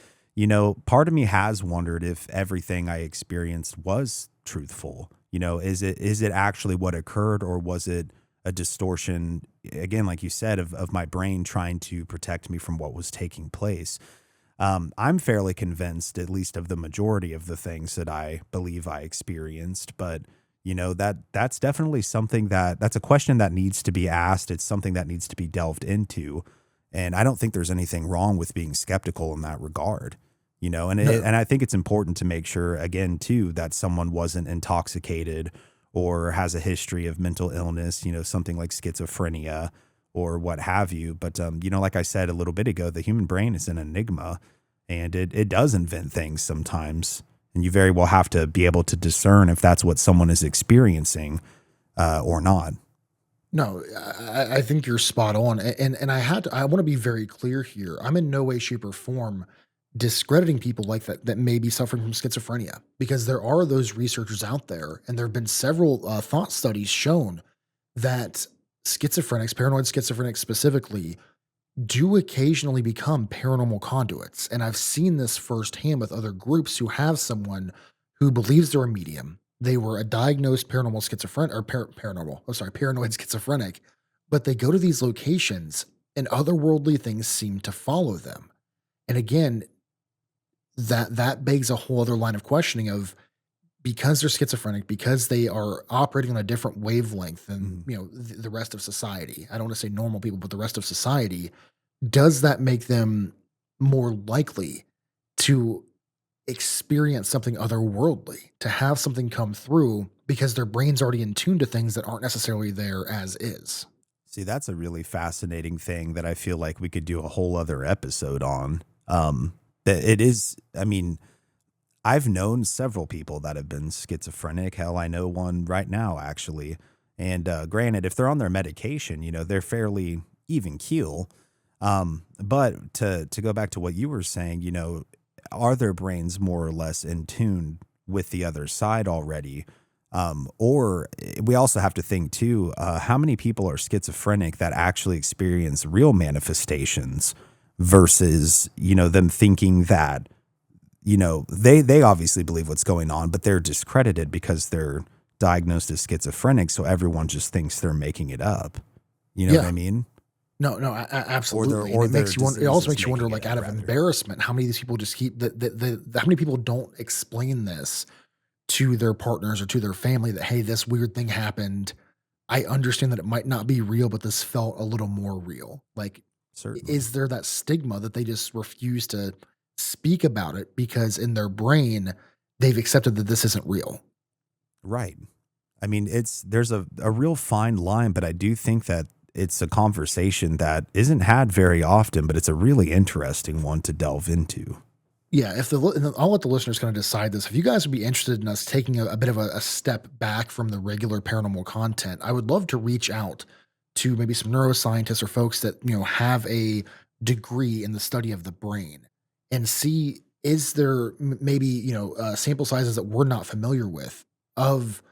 part of me has wondered if everything I experienced was truthful. Is it actually what occurred, or was it a distortion, again, like you said, of my brain trying to protect me from what was taking place? I'm fairly convinced, at least of the majority of the things that I believe I experienced, but that's definitely something that's a question that needs to be asked. It's something that needs to be delved into. And I don't think there's anything wrong with being skeptical in that regard, No. and I think it's important to make sure, again, too, that someone wasn't intoxicated or has a history of mental illness, something like schizophrenia or what have you. But, like I said a little bit ago, the human brain is an enigma, and it does invent things sometimes. And you very well have to be able to discern if that's what someone is experiencing or not. No, I think you're spot on, and I want to be very clear here. I'm in no way, shape, or form discrediting people like that that may be suffering from schizophrenia, because there are those researchers out there, and there have been several thought studies shown that schizophrenics, paranoid schizophrenics specifically, do occasionally become paranormal conduits. And I've seen this firsthand with other groups who have someone who believes they're a medium. They were a diagnosed paranormal schizophrenic or paranormal, oh, sorry, paranoid schizophrenic, but they go to these locations and otherworldly things seem to follow them. And again, that begs a whole other line of questioning of, because they're schizophrenic, because they are operating on a different wavelength than Mhm. the rest of society. I don't want to say normal people, but the rest of society, does that make them more likely to experience something otherworldly, to have something come through because their brain's already in tune to things that aren't necessarily there as is? See, that's a really fascinating thing that I feel like we could do a whole other episode on. That it is, I mean, I've known several people that have been schizophrenic. Hell, I know one right now, actually. And granted, if they're on their medication, they're fairly even keel. But to go back to what you were saying, are their brains more or less in tune with the other side already? Or we also have to think too, how many people are schizophrenic that actually experience real manifestations versus, them thinking that, they obviously believe what's going on, but they're discredited because they're diagnosed as schizophrenic. So everyone just thinks they're making it up. You know what I Yeah. mean? No, no, absolutely, and Or it their makes you wonder. It disease also is makes you wonder, making it like, up, out of rather. embarrassment, how many of these people just keep how many people don't explain this to their partners or to their family that, "Hey, this weird thing happened. I understand that it might not be real, but this felt a little more real." Like, Certainly. is there that stigma that they just refuse to speak about it because in their brain, they've accepted that this isn't real? Right. I mean, there's a real fine line, but I do think that it's a conversation that isn't had very often, but it's a really interesting one to delve into. Yeah, if the li and then I'll let the listeners kinda decide this. If you guys would be interested in us taking a bit of a step back from the regular paranormal content, I would love to reach out to maybe some neuroscientists or folks that, have a degree in the study of the brain and see, is there maybe, sample sizes that we're not familiar with of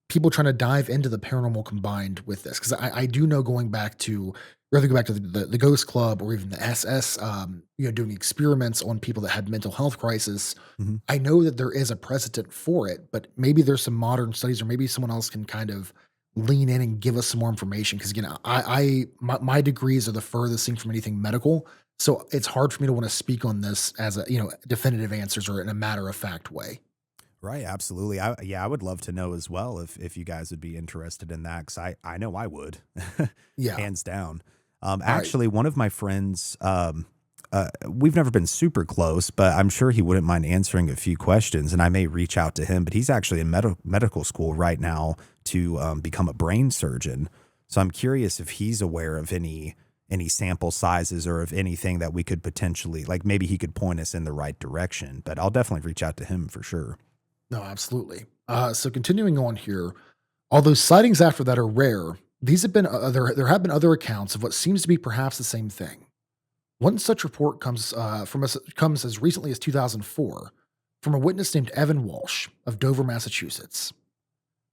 people trying to dive into the paranormal combined with this, because I do know, going back to, rather go back to the Ghost Club or even the SS, doing experiments on people that had mental health crisis. Mhm. I know that there is a precedent for it, but maybe there's some modern studies, or maybe someone else can kind of lean in and give us some more information. Because again, my degrees are the furthest thing from anything medical, so it's hard for me to want to speak on this as a, definitive answers or in a matter of fact way. Right, absolutely. I would love to know as well if you guys would be interested in that, because I know I would, Yeah. hands down. All right. Actually, one of my friends, we've never been super close, but I'm sure he wouldn't mind answering a few questions, and I may reach out to him. But he's actually in medical school right now to become a brain surgeon. So I'm curious if he's aware of any sample sizes or of anything that we could potentially, like, maybe he could point us in the right direction. But I'll definitely reach out to him for sure. No, absolutely. So continuing on here, although sightings after that are rare, these have been there have been other accounts of what seems to be perhaps the same thing. One such report comes as recently as 2004 from a witness named Evan Walsh of Dover, Massachusetts,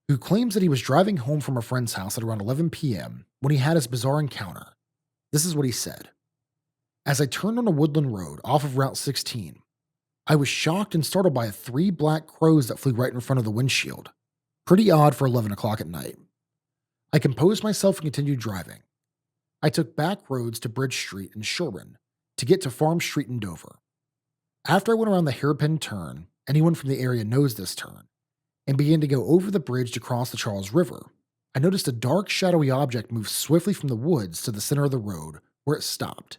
who claims that he was driving home from a friend's house at around 11 p.m. when he had his bizarre encounter. This is what he said: "As I turned on a woodland road off of Route 16, I was shocked and startled by three black crows that flew right in front of the windshield. Pretty odd for 11 o'clock at night. I composed myself and continued driving. I took back roads to Bridge Street in Sherwin to get to Farm Street in Dover. After I went around the hairpin turn, anyone from the area knows this turn, and began to go over the bridge to cross the Charles River, I noticed a dark, shadowy object move swiftly from the woods to the center of the road, where it stopped.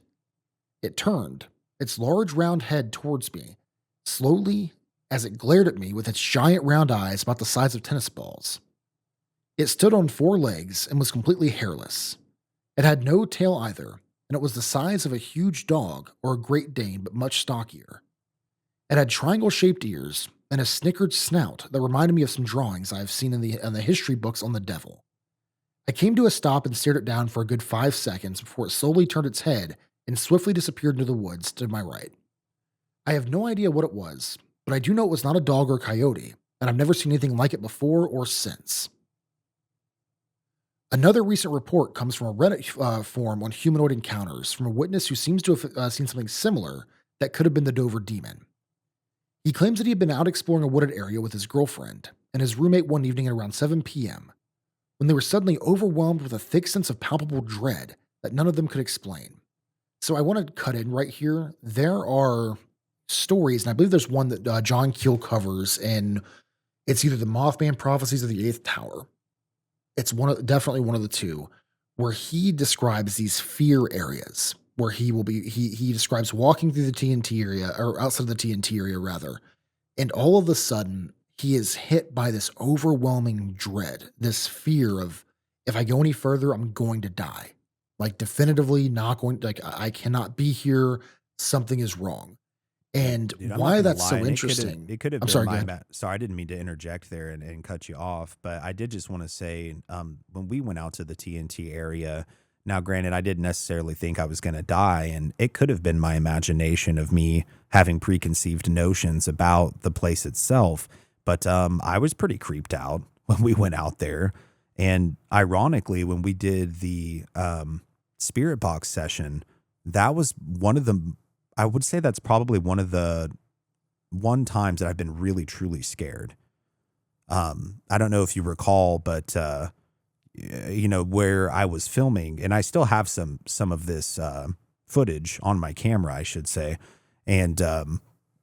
It turned, its large round head towards me, slowly as it glared at me with its giant round eyes about the size of tennis balls. It stood on four legs and was completely hairless. It had no tail either, and it was the size of a huge dog or a Great Dane, but much stockier. It had triangle shaped ears and a snickered snout that reminded me of some drawings I have seen in the history books on the devil. I came to a stop and stared it down for a good 5 seconds before it slowly turned its head and swiftly disappeared into the woods to my right. I have no idea what it was, but I do know it was not a dog or coyote, and I've never seen anything like it before or since. Another recent report comes from a Reddit forum on humanoid encounters from a witness who seems to have seen something similar that could have been the Dover demon. He claims that he had been out exploring a wooded area with his girlfriend and his roommate one evening at around 7 p.m. when they were suddenly overwhelmed with a thick sense of palpable dread that none of them could explain. So I want to cut in right here. There are stories, and I believe there's one that John Keel covers, and it's either the Mothman Prophecies or the Eighth Tower. It's definitely one of the two, where he describes these fear areas where he describes walking through the TNT area, or outside of the TNT area rather, and all of a sudden he is hit by this overwhelming dread, this fear of, if I go any further, I'm going to die. Like definitively not going, like I cannot be here. Something is wrong. And Dude, I'm not why gonna that's lie, so and interesting. it could have I'm been sorry, go my ahead. bad. Sorry, I didn't mean to interject there and cut you off, but I did just want to say, when we went out to the TNT area, now granted, I didn't necessarily think I was going to die, and it could have been my imagination of me having preconceived notions about the place itself, but I was pretty creeped out when we went out there. And ironically, when we did the spirit box session, that was one of the, I would say that's probably one of the times that I've been really truly scared. I don't know if you recall, but where I was filming, and I still have some of this footage on my camera, I should say. And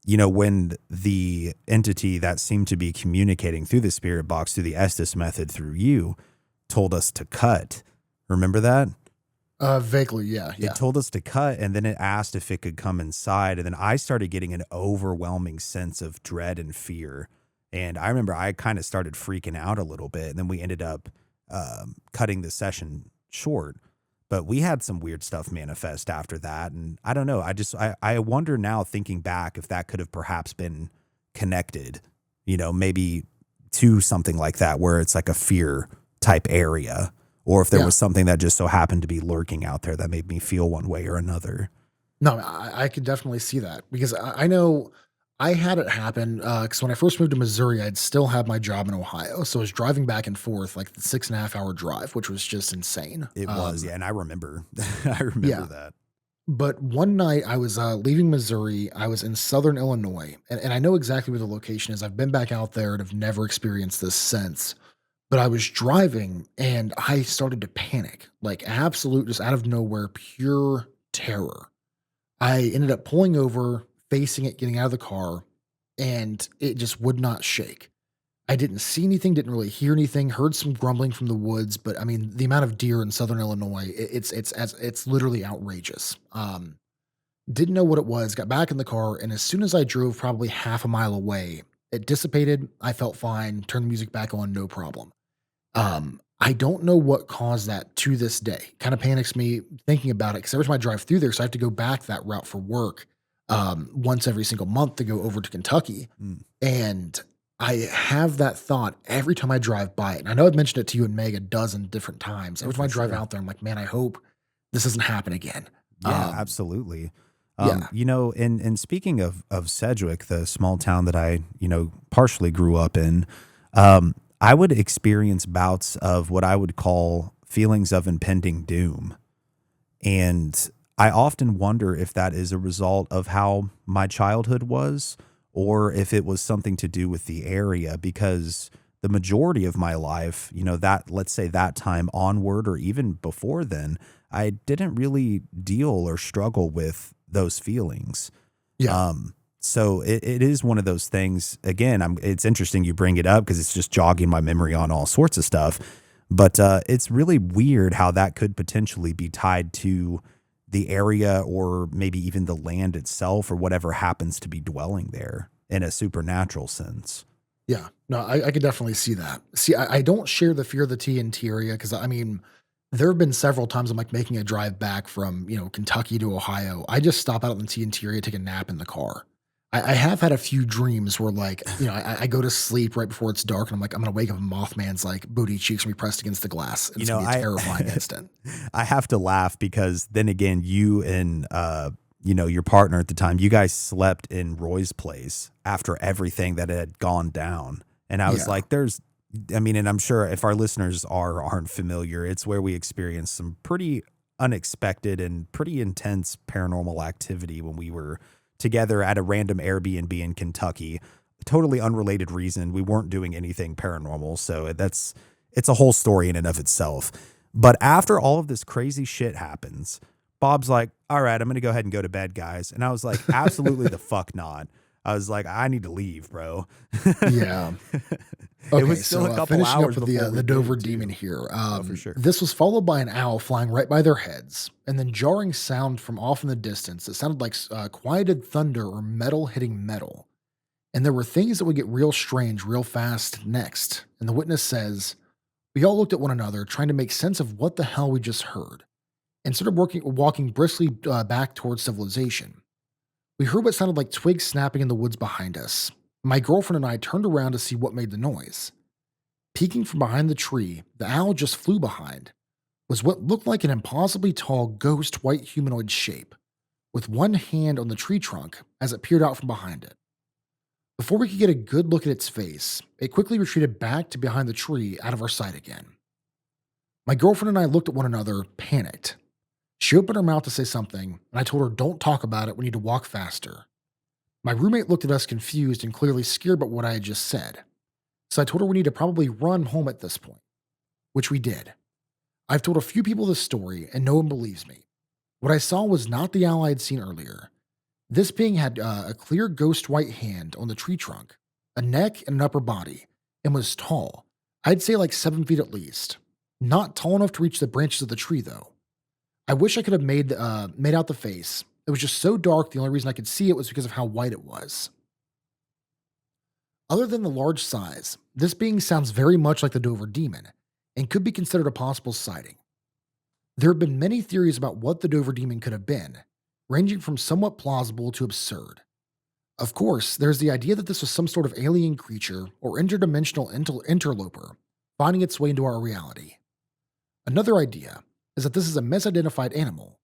when the entity that seemed to be communicating through the spirit box through the Estes method through you told us to cut. Remember that? Vaguely, yeah, It yeah. told us to cut, and then it asked if it could come inside. And then I started getting an overwhelming sense of dread and fear. And I remember I kind of started freaking out a little bit. And then we ended up cutting the session short. But we had some weird stuff manifest after that. And I don't know. I wonder now, thinking back, if that could have perhaps been connected, maybe to something like that, where it's like a fear type area. Or if there Yeah. was something that just so happened to be lurking out there that made me feel one way or another. No, I could definitely see that because I know I had it happen because when I first moved to Missouri, I'd still had my job in Ohio. So I was driving back and forth like the 6.5 hour drive, which was just insane. It was, yeah, and I remember, I remember Yeah. that. But one night I was leaving Missouri. I was in Southern Illinois, and I know exactly where the location is. I've been back out there and have never experienced this since. But I was driving and I started to panic, like absolute, just out of nowhere, pure terror. I ended up pulling over, facing it, getting out of the car, and it just would not shake. I didn't see anything, didn't really hear anything, heard some grumbling from the woods, but I mean, the amount of deer in Southern Illinois, it's literally outrageous. Didn't know what it was, got back in the car, and as soon as I drove probably half a mile away, it dissipated. I felt fine, turned the music back on, no problem. I don't know what caused that to this day. Kind of panics me thinking about it because every time I drive through there, so I have to go back that route for work once every single month to go over to Kentucky. Mm. And I have that thought every time I drive by it. And I know I've mentioned it to you and Meg a dozen different times. Oh, Every time for I drive sure. out there, I'm like, man, I hope this doesn't happen again. Yeah, Um, absolutely. yeah, And speaking of Sedgwick, the small town that I, partially grew up in, I would experience bouts of what I would call feelings of impending doom. And I often wonder if that is a result of how my childhood was, or if it was something to do with the area, because the majority of my life, that, let's say, that time onward or even before then, I didn't really deal or struggle with those feelings. Yeah. So it is one of those things. Again, it's interesting you bring it up because it's just jogging my memory on all sorts of stuff. But it's really weird how that could potentially be tied to the area or maybe even the land itself or whatever happens to be dwelling there in a supernatural sense. Yeah. No, I could definitely see that. See, I don't share the fear of the TNT area because I mean, there have been several times I'm like making a drive back from, Kentucky to Ohio. I just stop out in the TNT area, take a nap in the car. I have had a few dreams where like, I go to sleep right before it's dark and I'm like, I'm gonna wake up and Mothman's like booty cheeks gonna be pressed against the glass. And You it's know, gonna be a I terrifying instant. I have to laugh because then again, you and your partner at the time, you guys slept in Roy's place after everything that had gone down. And I was Yeah. like, and I'm sure if our listeners aren't familiar, it's where we experienced some pretty unexpected and pretty intense paranormal activity when we were together at a random Airbnb in Kentucky. Totally unrelated reason. We weren't doing anything paranormal. So it's a whole story in and of itself. But after all of this crazy shit happens, Bob's like, all right, I'm going to go ahead and go to bed, guys. And I was like, absolutely the fuck not. I was like, I need to leave, bro. Yeah. It Okay, was still so a couple finishing up hours with before we the did Dover it, Demon too. here. Oh, for sure. This was followed by an owl flying right by their heads, and then jarring sound from off in the distance. It sounded like quieted thunder or metal hitting metal. And there were things that would get real strange real fast next. And the witness says, "We all looked at one another, trying to make sense of what the hell we just heard, and started walking briskly back towards civilization. We heard what sounded like twigs snapping in the woods behind us. My girlfriend and I turned around to see what made the noise. Peeking from behind the tree, the owl just flew behind, was what looked like an impossibly tall ghost white humanoid shape, with one hand on the tree trunk as it peered out from behind it. Before we could get a good look at its face, it quickly retreated back to behind the tree out of our sight again. My girlfriend and I looked at one another, panicked. She opened her mouth to say something, and I told her, 'Don't talk about it, we need to walk faster.' My roommate looked at us confused and clearly scared by what I had just said. So I told her we need to probably run home at this point, which we did. I've told a few people this story, and no one believes me. What I saw was not the owl I had seen earlier. This being had a clear ghost white hand on the tree trunk, a neck, and an upper body, and was tall. I'd say like 7 feet at least. Not tall enough to reach the branches of the tree, though. I wish I could have made out the face. It was just so dark, the only reason I could see it was because of how white it was. Other than the large size, this being sounds very much like the Dover Demon and could be considered a possible sighting. There have been many theories about what the Dover Demon could have been, ranging from somewhat plausible to absurd. Of course, there's the idea that this was some sort of alien creature or interdimensional interloper finding its way into our reality. Another idea is that this is a misidentified animal,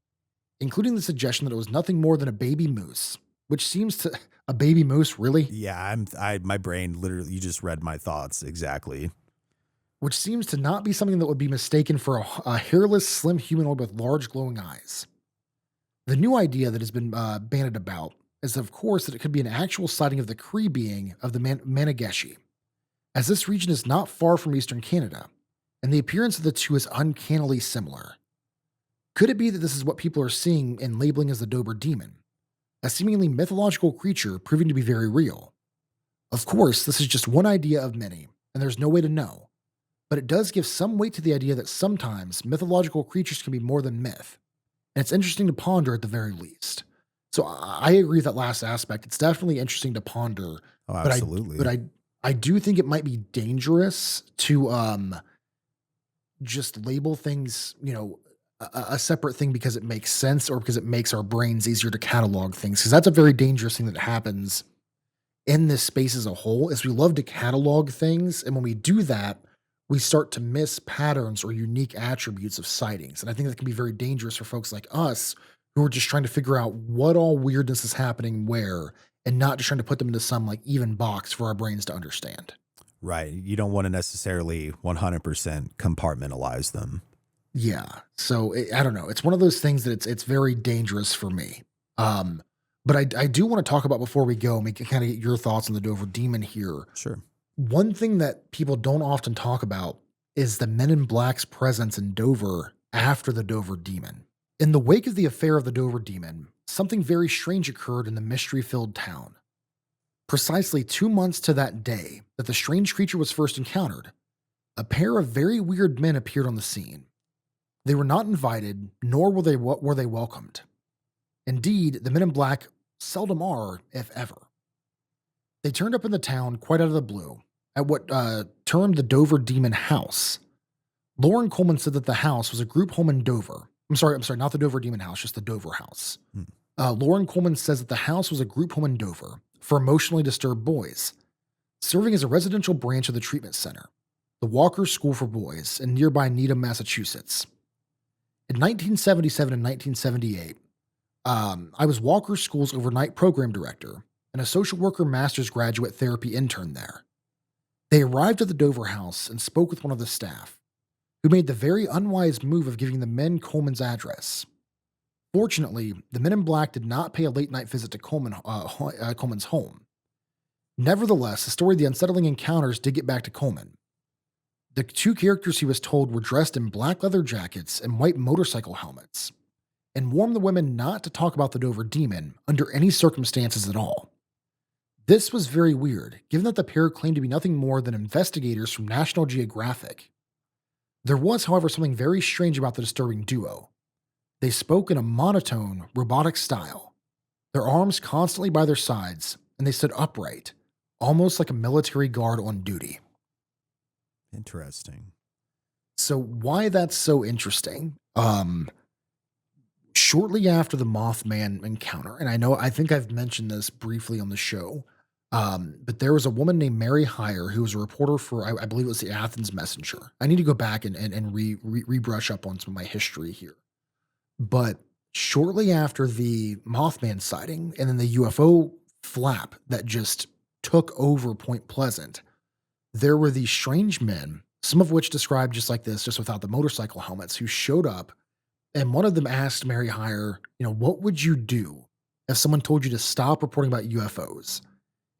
including the suggestion that it was nothing more than a baby moose, which seems to a baby moose, really? Yeah, my brain literally, you just read my thoughts exactly. Which seems to not be something that would be mistaken for a hairless, slim humanoid with large glowing eyes. The new idea that has been bandied about is, of course, that it could be an actual sighting of the Cree being of the Manigeshi, as this region is not far from eastern Canada, and the appearance of the two is uncannily similar. Could it be that this is what people are seeing and labeling as the Dober Demon, a seemingly mythological creature proving to be very real? Of course, this is just one idea of many, and there's no way to know, but it does give some weight to the idea that sometimes mythological creatures can be more than myth, and it's interesting to ponder at the very least. So I agree with that last aspect. It's definitely interesting to ponder, Oh, but absolutely. I do think it might be dangerous to just label things, a separate thing because it makes sense or because it makes our brains easier to catalog things. Because that's a very dangerous thing that happens in this space as a whole. Is we love to catalog things, and when we do that, we start to miss patterns or unique attributes of sightings. And I think that can be very dangerous for folks like us who are just trying to figure out what all weirdness is happening where, and not just trying to put them into some like even box for our brains to understand. Right. You don't want to necessarily 100% compartmentalize them. Yeah. So I don't know. It's one of those things that it's very dangerous for me. But I do want to talk about before we go, and we can kind of get your thoughts on the Dover Demon here. Sure. One thing that people don't often talk about is the Men in Black's presence in Dover after the Dover Demon. In the wake of the affair of the Dover Demon, something very strange occurred in the mystery filled town. Precisely 2 months to that day that the strange creature was first encountered, a pair of very weird men appeared on the scene. They were not invited, nor were they welcomed. Indeed, the Men in Black seldom are, if ever. They turned up in the town quite out of the blue at what termed the Dover Demon House. Lauren Coleman said that the house was a group home in Dover. I'm sorry, not the Dover Demon House, just the Dover House. Hmm. Lauren Coleman says that the house was a group home in Dover for emotionally disturbed boys, serving as a residential branch of the treatment center, the Walker School for Boys in nearby Needham, Massachusetts. In 1977 and 1978, I was Walker School's overnight program director and a social worker master's graduate therapy intern there. They arrived at the Dover house and spoke with one of the staff, who made the very unwise move of giving the men Coleman's address. Fortunately, the Men in Black did not pay a late night visit to Coleman's home. Nevertheless, the story of the unsettling encounters did get back to Coleman. The two characters he was told were dressed in black leather jackets and white motorcycle helmets, and warned the women not to talk about the Dover Demon under any circumstances at all. This was very weird, given that the pair claimed to be nothing more than investigators from National Geographic. There was, however, something very strange about the disturbing duo. They spoke in a monotone, robotic style, their arms constantly by their sides, and they stood upright, almost like a military guard on duty. Interesting. So why that's so interesting? Shortly after the Mothman encounter, and I think I've mentioned this briefly on the show, but there was a woman named Mary Heyer who was a reporter for, I believe it was the Athens Messenger. I need to go back and rebrush up on some of my history here. But shortly after the Mothman sighting and then the UFO flap that just took over Point Pleasant, there were these strange men, some of which described just like this, just without the motorcycle helmets, who showed up. And one of them asked Mary Heyer, what would you do if someone told you to stop reporting about UFOs?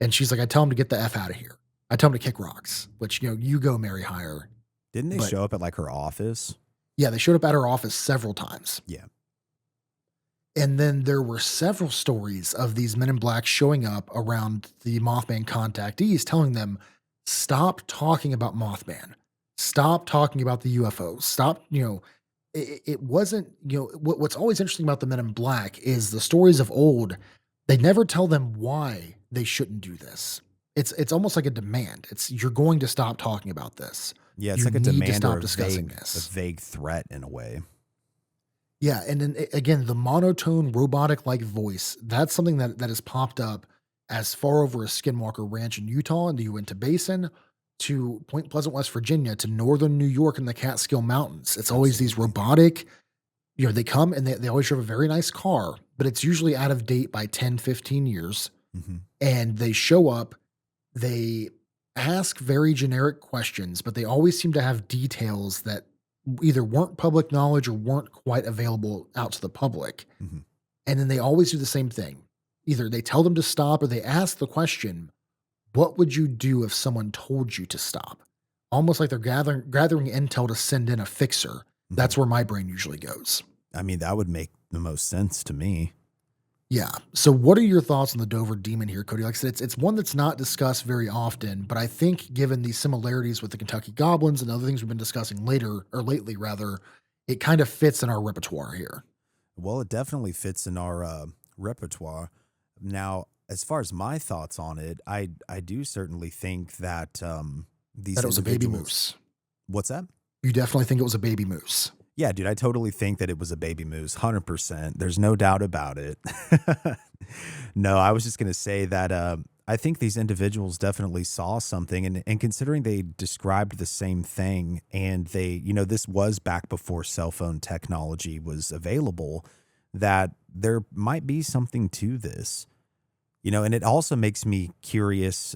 And she's like, I tell them to get the F out of here. I tell them to kick rocks, which, you go, Mary Heyer. Didn't they show up at like her office? Yeah, they showed up at her office several times. Yeah. And then there were several stories of these Men in Black showing up around the Mothman contactees, telling them, stop talking about Mothman. Stop talking about the UFOs. Stop, it wasn't, what's always interesting about the Men in Black is the stories of old. They never tell them why they shouldn't do this. It's almost like a demand. You're going to stop talking about this. Yeah, it's You like a need to demand stop or discussing a this. vague threat in a way. Yeah, and then again, the monotone robotic-like voice, that's something that has popped up as far over as Skinwalker Ranch in Utah and the Uinta Basin to Point Pleasant, West Virginia, to northern New York and the Catskill Mountains. It's always these Absolutely. robotic, they come and they always drive a very nice car, but it's usually out of date by 10, 15 years. Hmm. And they show up, they ask very generic questions, but they always seem to have details that either weren't public knowledge or weren't quite available out to the public. Hmm. And then they always do the same thing. Either they tell them to stop or they ask the question, what would you do if someone told you to stop? Almost like they're gathering intel to send in a fixer. That's where my brain usually goes. I mean, that would make the most sense to me. Yeah. So what are your thoughts on the Dover Demon here, Cody? Like I said, it's one that's not discussed very often, but I think given the similarities with the Kentucky Goblins and other things we've been discussing lately rather, it kind of fits in our repertoire here. Well, it definitely fits in our repertoire. Now, as far as my thoughts on it, I do certainly think that these That it was a baby individuals. moose. What's that? You definitely think it was a baby moose. Yeah, dude, I totally think that it was a baby moose, 100%. There's no doubt about it. No, I was just going to say that I think these individuals definitely saw something. And considering they described the same thing and this was back before cell phone technology was available, that there might be something to this. And it also makes me curious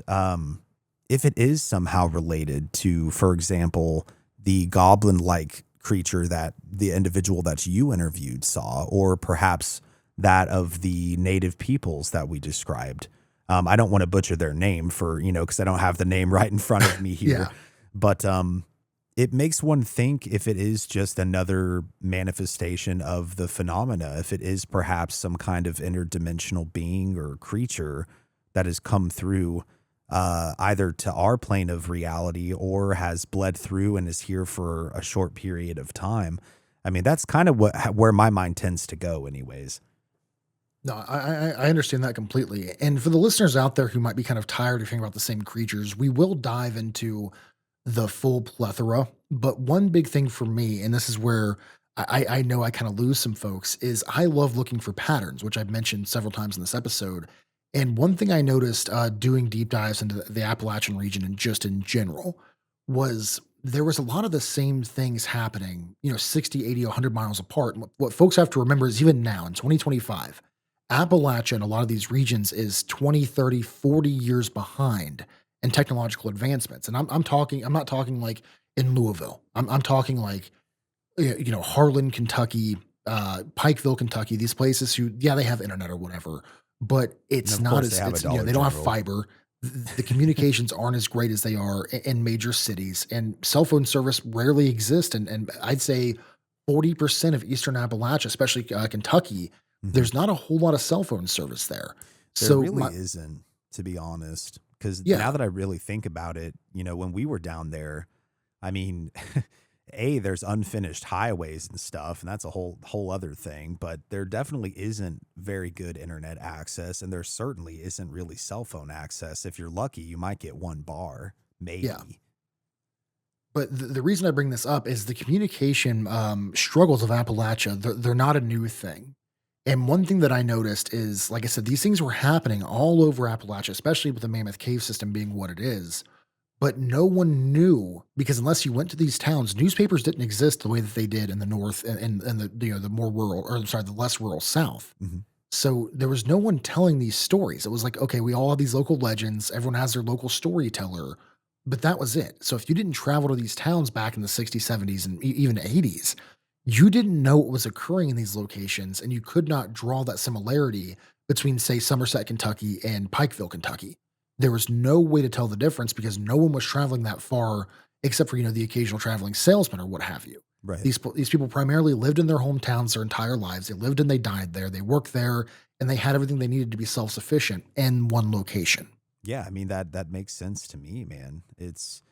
if it is somehow related to, for example, the goblin-like creature that the individual that you interviewed saw, or perhaps that of the native peoples that we described. I don't want to butcher their name for, because I don't have the name right in front of me here. Yeah. But it makes one think if it is just another manifestation of the phenomena, if it is perhaps some kind of interdimensional being or creature that has come through either to our plane of reality or has bled through and is here for a short period of time. I mean, that's kind of where my mind tends to go, anyways. No, I understand that completely. And for the listeners out there who might be kind of tired of hearing about the same creatures, we will dive into the full plethora. But one big thing for me, and this is where I know I kind of lose some folks, is I love looking for patterns, which I've mentioned several times in this episode. And one thing I noticed doing deep dives into the Appalachian region and just in general was there was a lot of the same things happening, 60, 80, 100 miles apart. And what folks have to remember is even now in 2025, Appalachia and a lot of these regions is 20, 30, 40 years behind in technological advancements. And I'm not talking like in Louisville. I'm talking like, Harlan, Kentucky, Pikeville, Kentucky, these places who, yeah, they have internet or whatever, but And it's of not course, they as, have a it's, Dollar they don't have General. fiber. The communications aren't as great as they are in major cities, and cell phone service rarely exists. And I'd say 40% of Eastern Appalachia, especially Kentucky, Mhm. there's not a whole lot of cell phone service there. There So really my isn't, to be honest. Because yeah, now that I really think about it, when we were down there, I mean, there's unfinished highways and stuff, and that's a whole other thing. But there definitely isn't very good internet access, and there certainly isn't really cell phone access. If you're lucky, you might get one bar, yeah. maybe. But the reason I bring this up is the communication struggles of Appalachia. They're not a new thing. And one thing that I noticed is, like I said, these things were happening all over Appalachia, especially with the Mammoth Cave system being what it is. But no one knew because unless you went to these towns, newspapers didn't exist the way that they did in the north and the more rural, or I'm sorry, the less rural south. Mhm. So there was no one telling these stories. It was like, okay, we all have these local legends. Everyone has their local storyteller, but that was it. So if you didn't travel to these towns back in the 60s, 70s, and even 80s, you didn't know what was occurring in these locations, and you could not draw that similarity between, say, Somerset, Kentucky, and Pikeville, Kentucky. There was no way to tell the difference because no one was traveling that far, except for the occasional traveling salesman or what have you. Right. These people primarily lived in their hometowns their entire lives. They lived and they died there. They worked there, and they had everything they needed to be self sufficient in one location. Yeah, I mean that makes sense to me, man. It's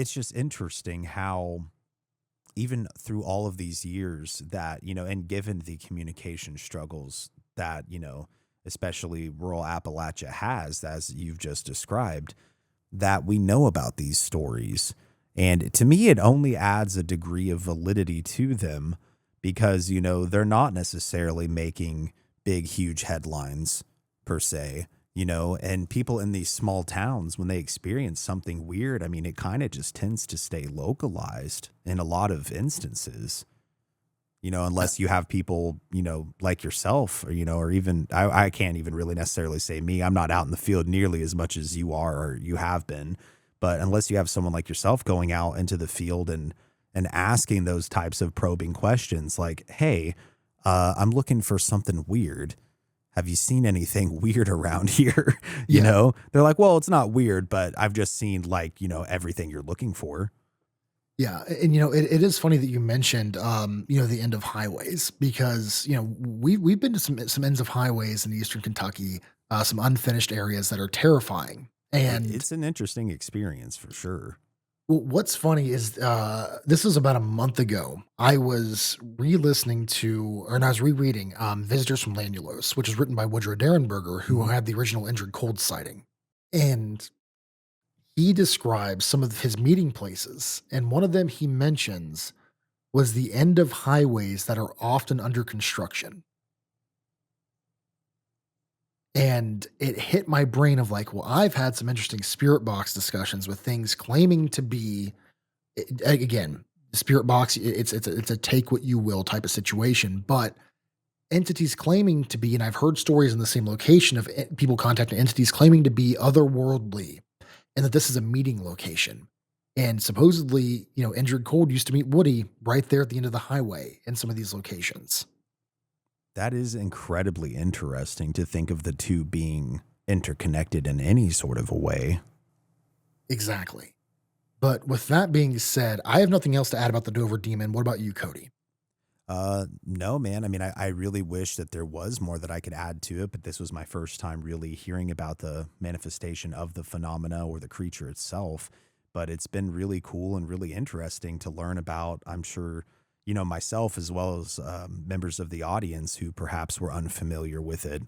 just interesting how even through all of these years that, and given the communication struggles that, especially rural Appalachia has, as you've just described, that we know about these stories. And to me, it only adds a degree of validity to them because, they're not necessarily making big, huge headlines per se. And people in these small towns, when they experience something weird, I mean, it kind of just tends to stay localized in a lot of instances, Uh, unless you have people, like yourself or even, I can't even really necessarily say me. I'm not out in the field nearly as much as you are or you have been. But unless you have someone like yourself going out into the field and asking those types of probing questions like, hey, I'm looking for something weird, have you seen anything weird around here? yeah. They're like, well, it's not weird, but I've just seen like, everything you're looking for. Yeah, and it is funny that you mentioned the end of highways because we've been to some ends of highways in eastern Kentucky, some unfinished areas that are terrifying. And It's an interesting experience for sure. what's funny is this was about a month ago. I was re-listening to, or no, I was rereading "Visitors from Lanulos," which is written by Woodrow Derenberger, who Mhm. had the original Injured Cold sighting, and he describes some of his meeting places, and one of them he mentions was the end of highways that are often under construction. And it hit my brain of like, well, I've had some interesting spirit box discussions with things claiming to be again, the spirit box, it's a take what you will type of situation, but entities claiming to be, and I've heard stories in the same location of people contacting entities claiming to be otherworldly and that this is a meeting location. And supposedly, Injured Cold used to meet Woody right there at the end of the highway in some of these locations. That is incredibly interesting to think of the two being interconnected in any sort of a way. Exactly. But with that being said, I have nothing else to add about the Dover Demon. What about you, Cody? No, man. I mean, I really wish that there was more that I could add to it, but this was my first time really hearing about the manifestation of the phenomena or the creature itself. But it's been really cool and really interesting to learn about. I'm sure, myself as well as members of the audience who perhaps were unfamiliar with it.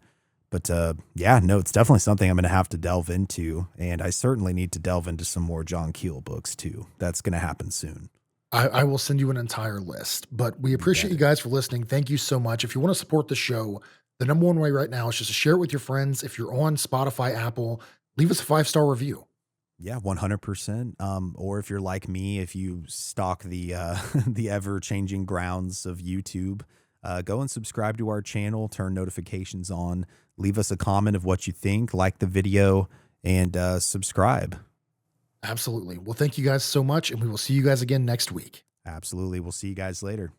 But yeah, no, it's definitely something I'm going to have to delve into. And I certainly need to delve into some more John Keel books too. That's going to happen soon. I will send you an entire list, but we You appreciate bet you it. guys for listening. Thank you so much. If you want to support the show, the number one way right now is just to share it with your friends. If you're on Spotify, Apple, leave us a 5-star review. Yeah, 100%. Or if you're like me, if you stalk the the ever changing grounds of YouTube, go and subscribe to our channel, turn notifications on, leave us a comment of what you think, like the video, and subscribe. Absolutely. Well, thank you guys so much, and we will see you guys again next week. Absolutely. We'll see you guys later.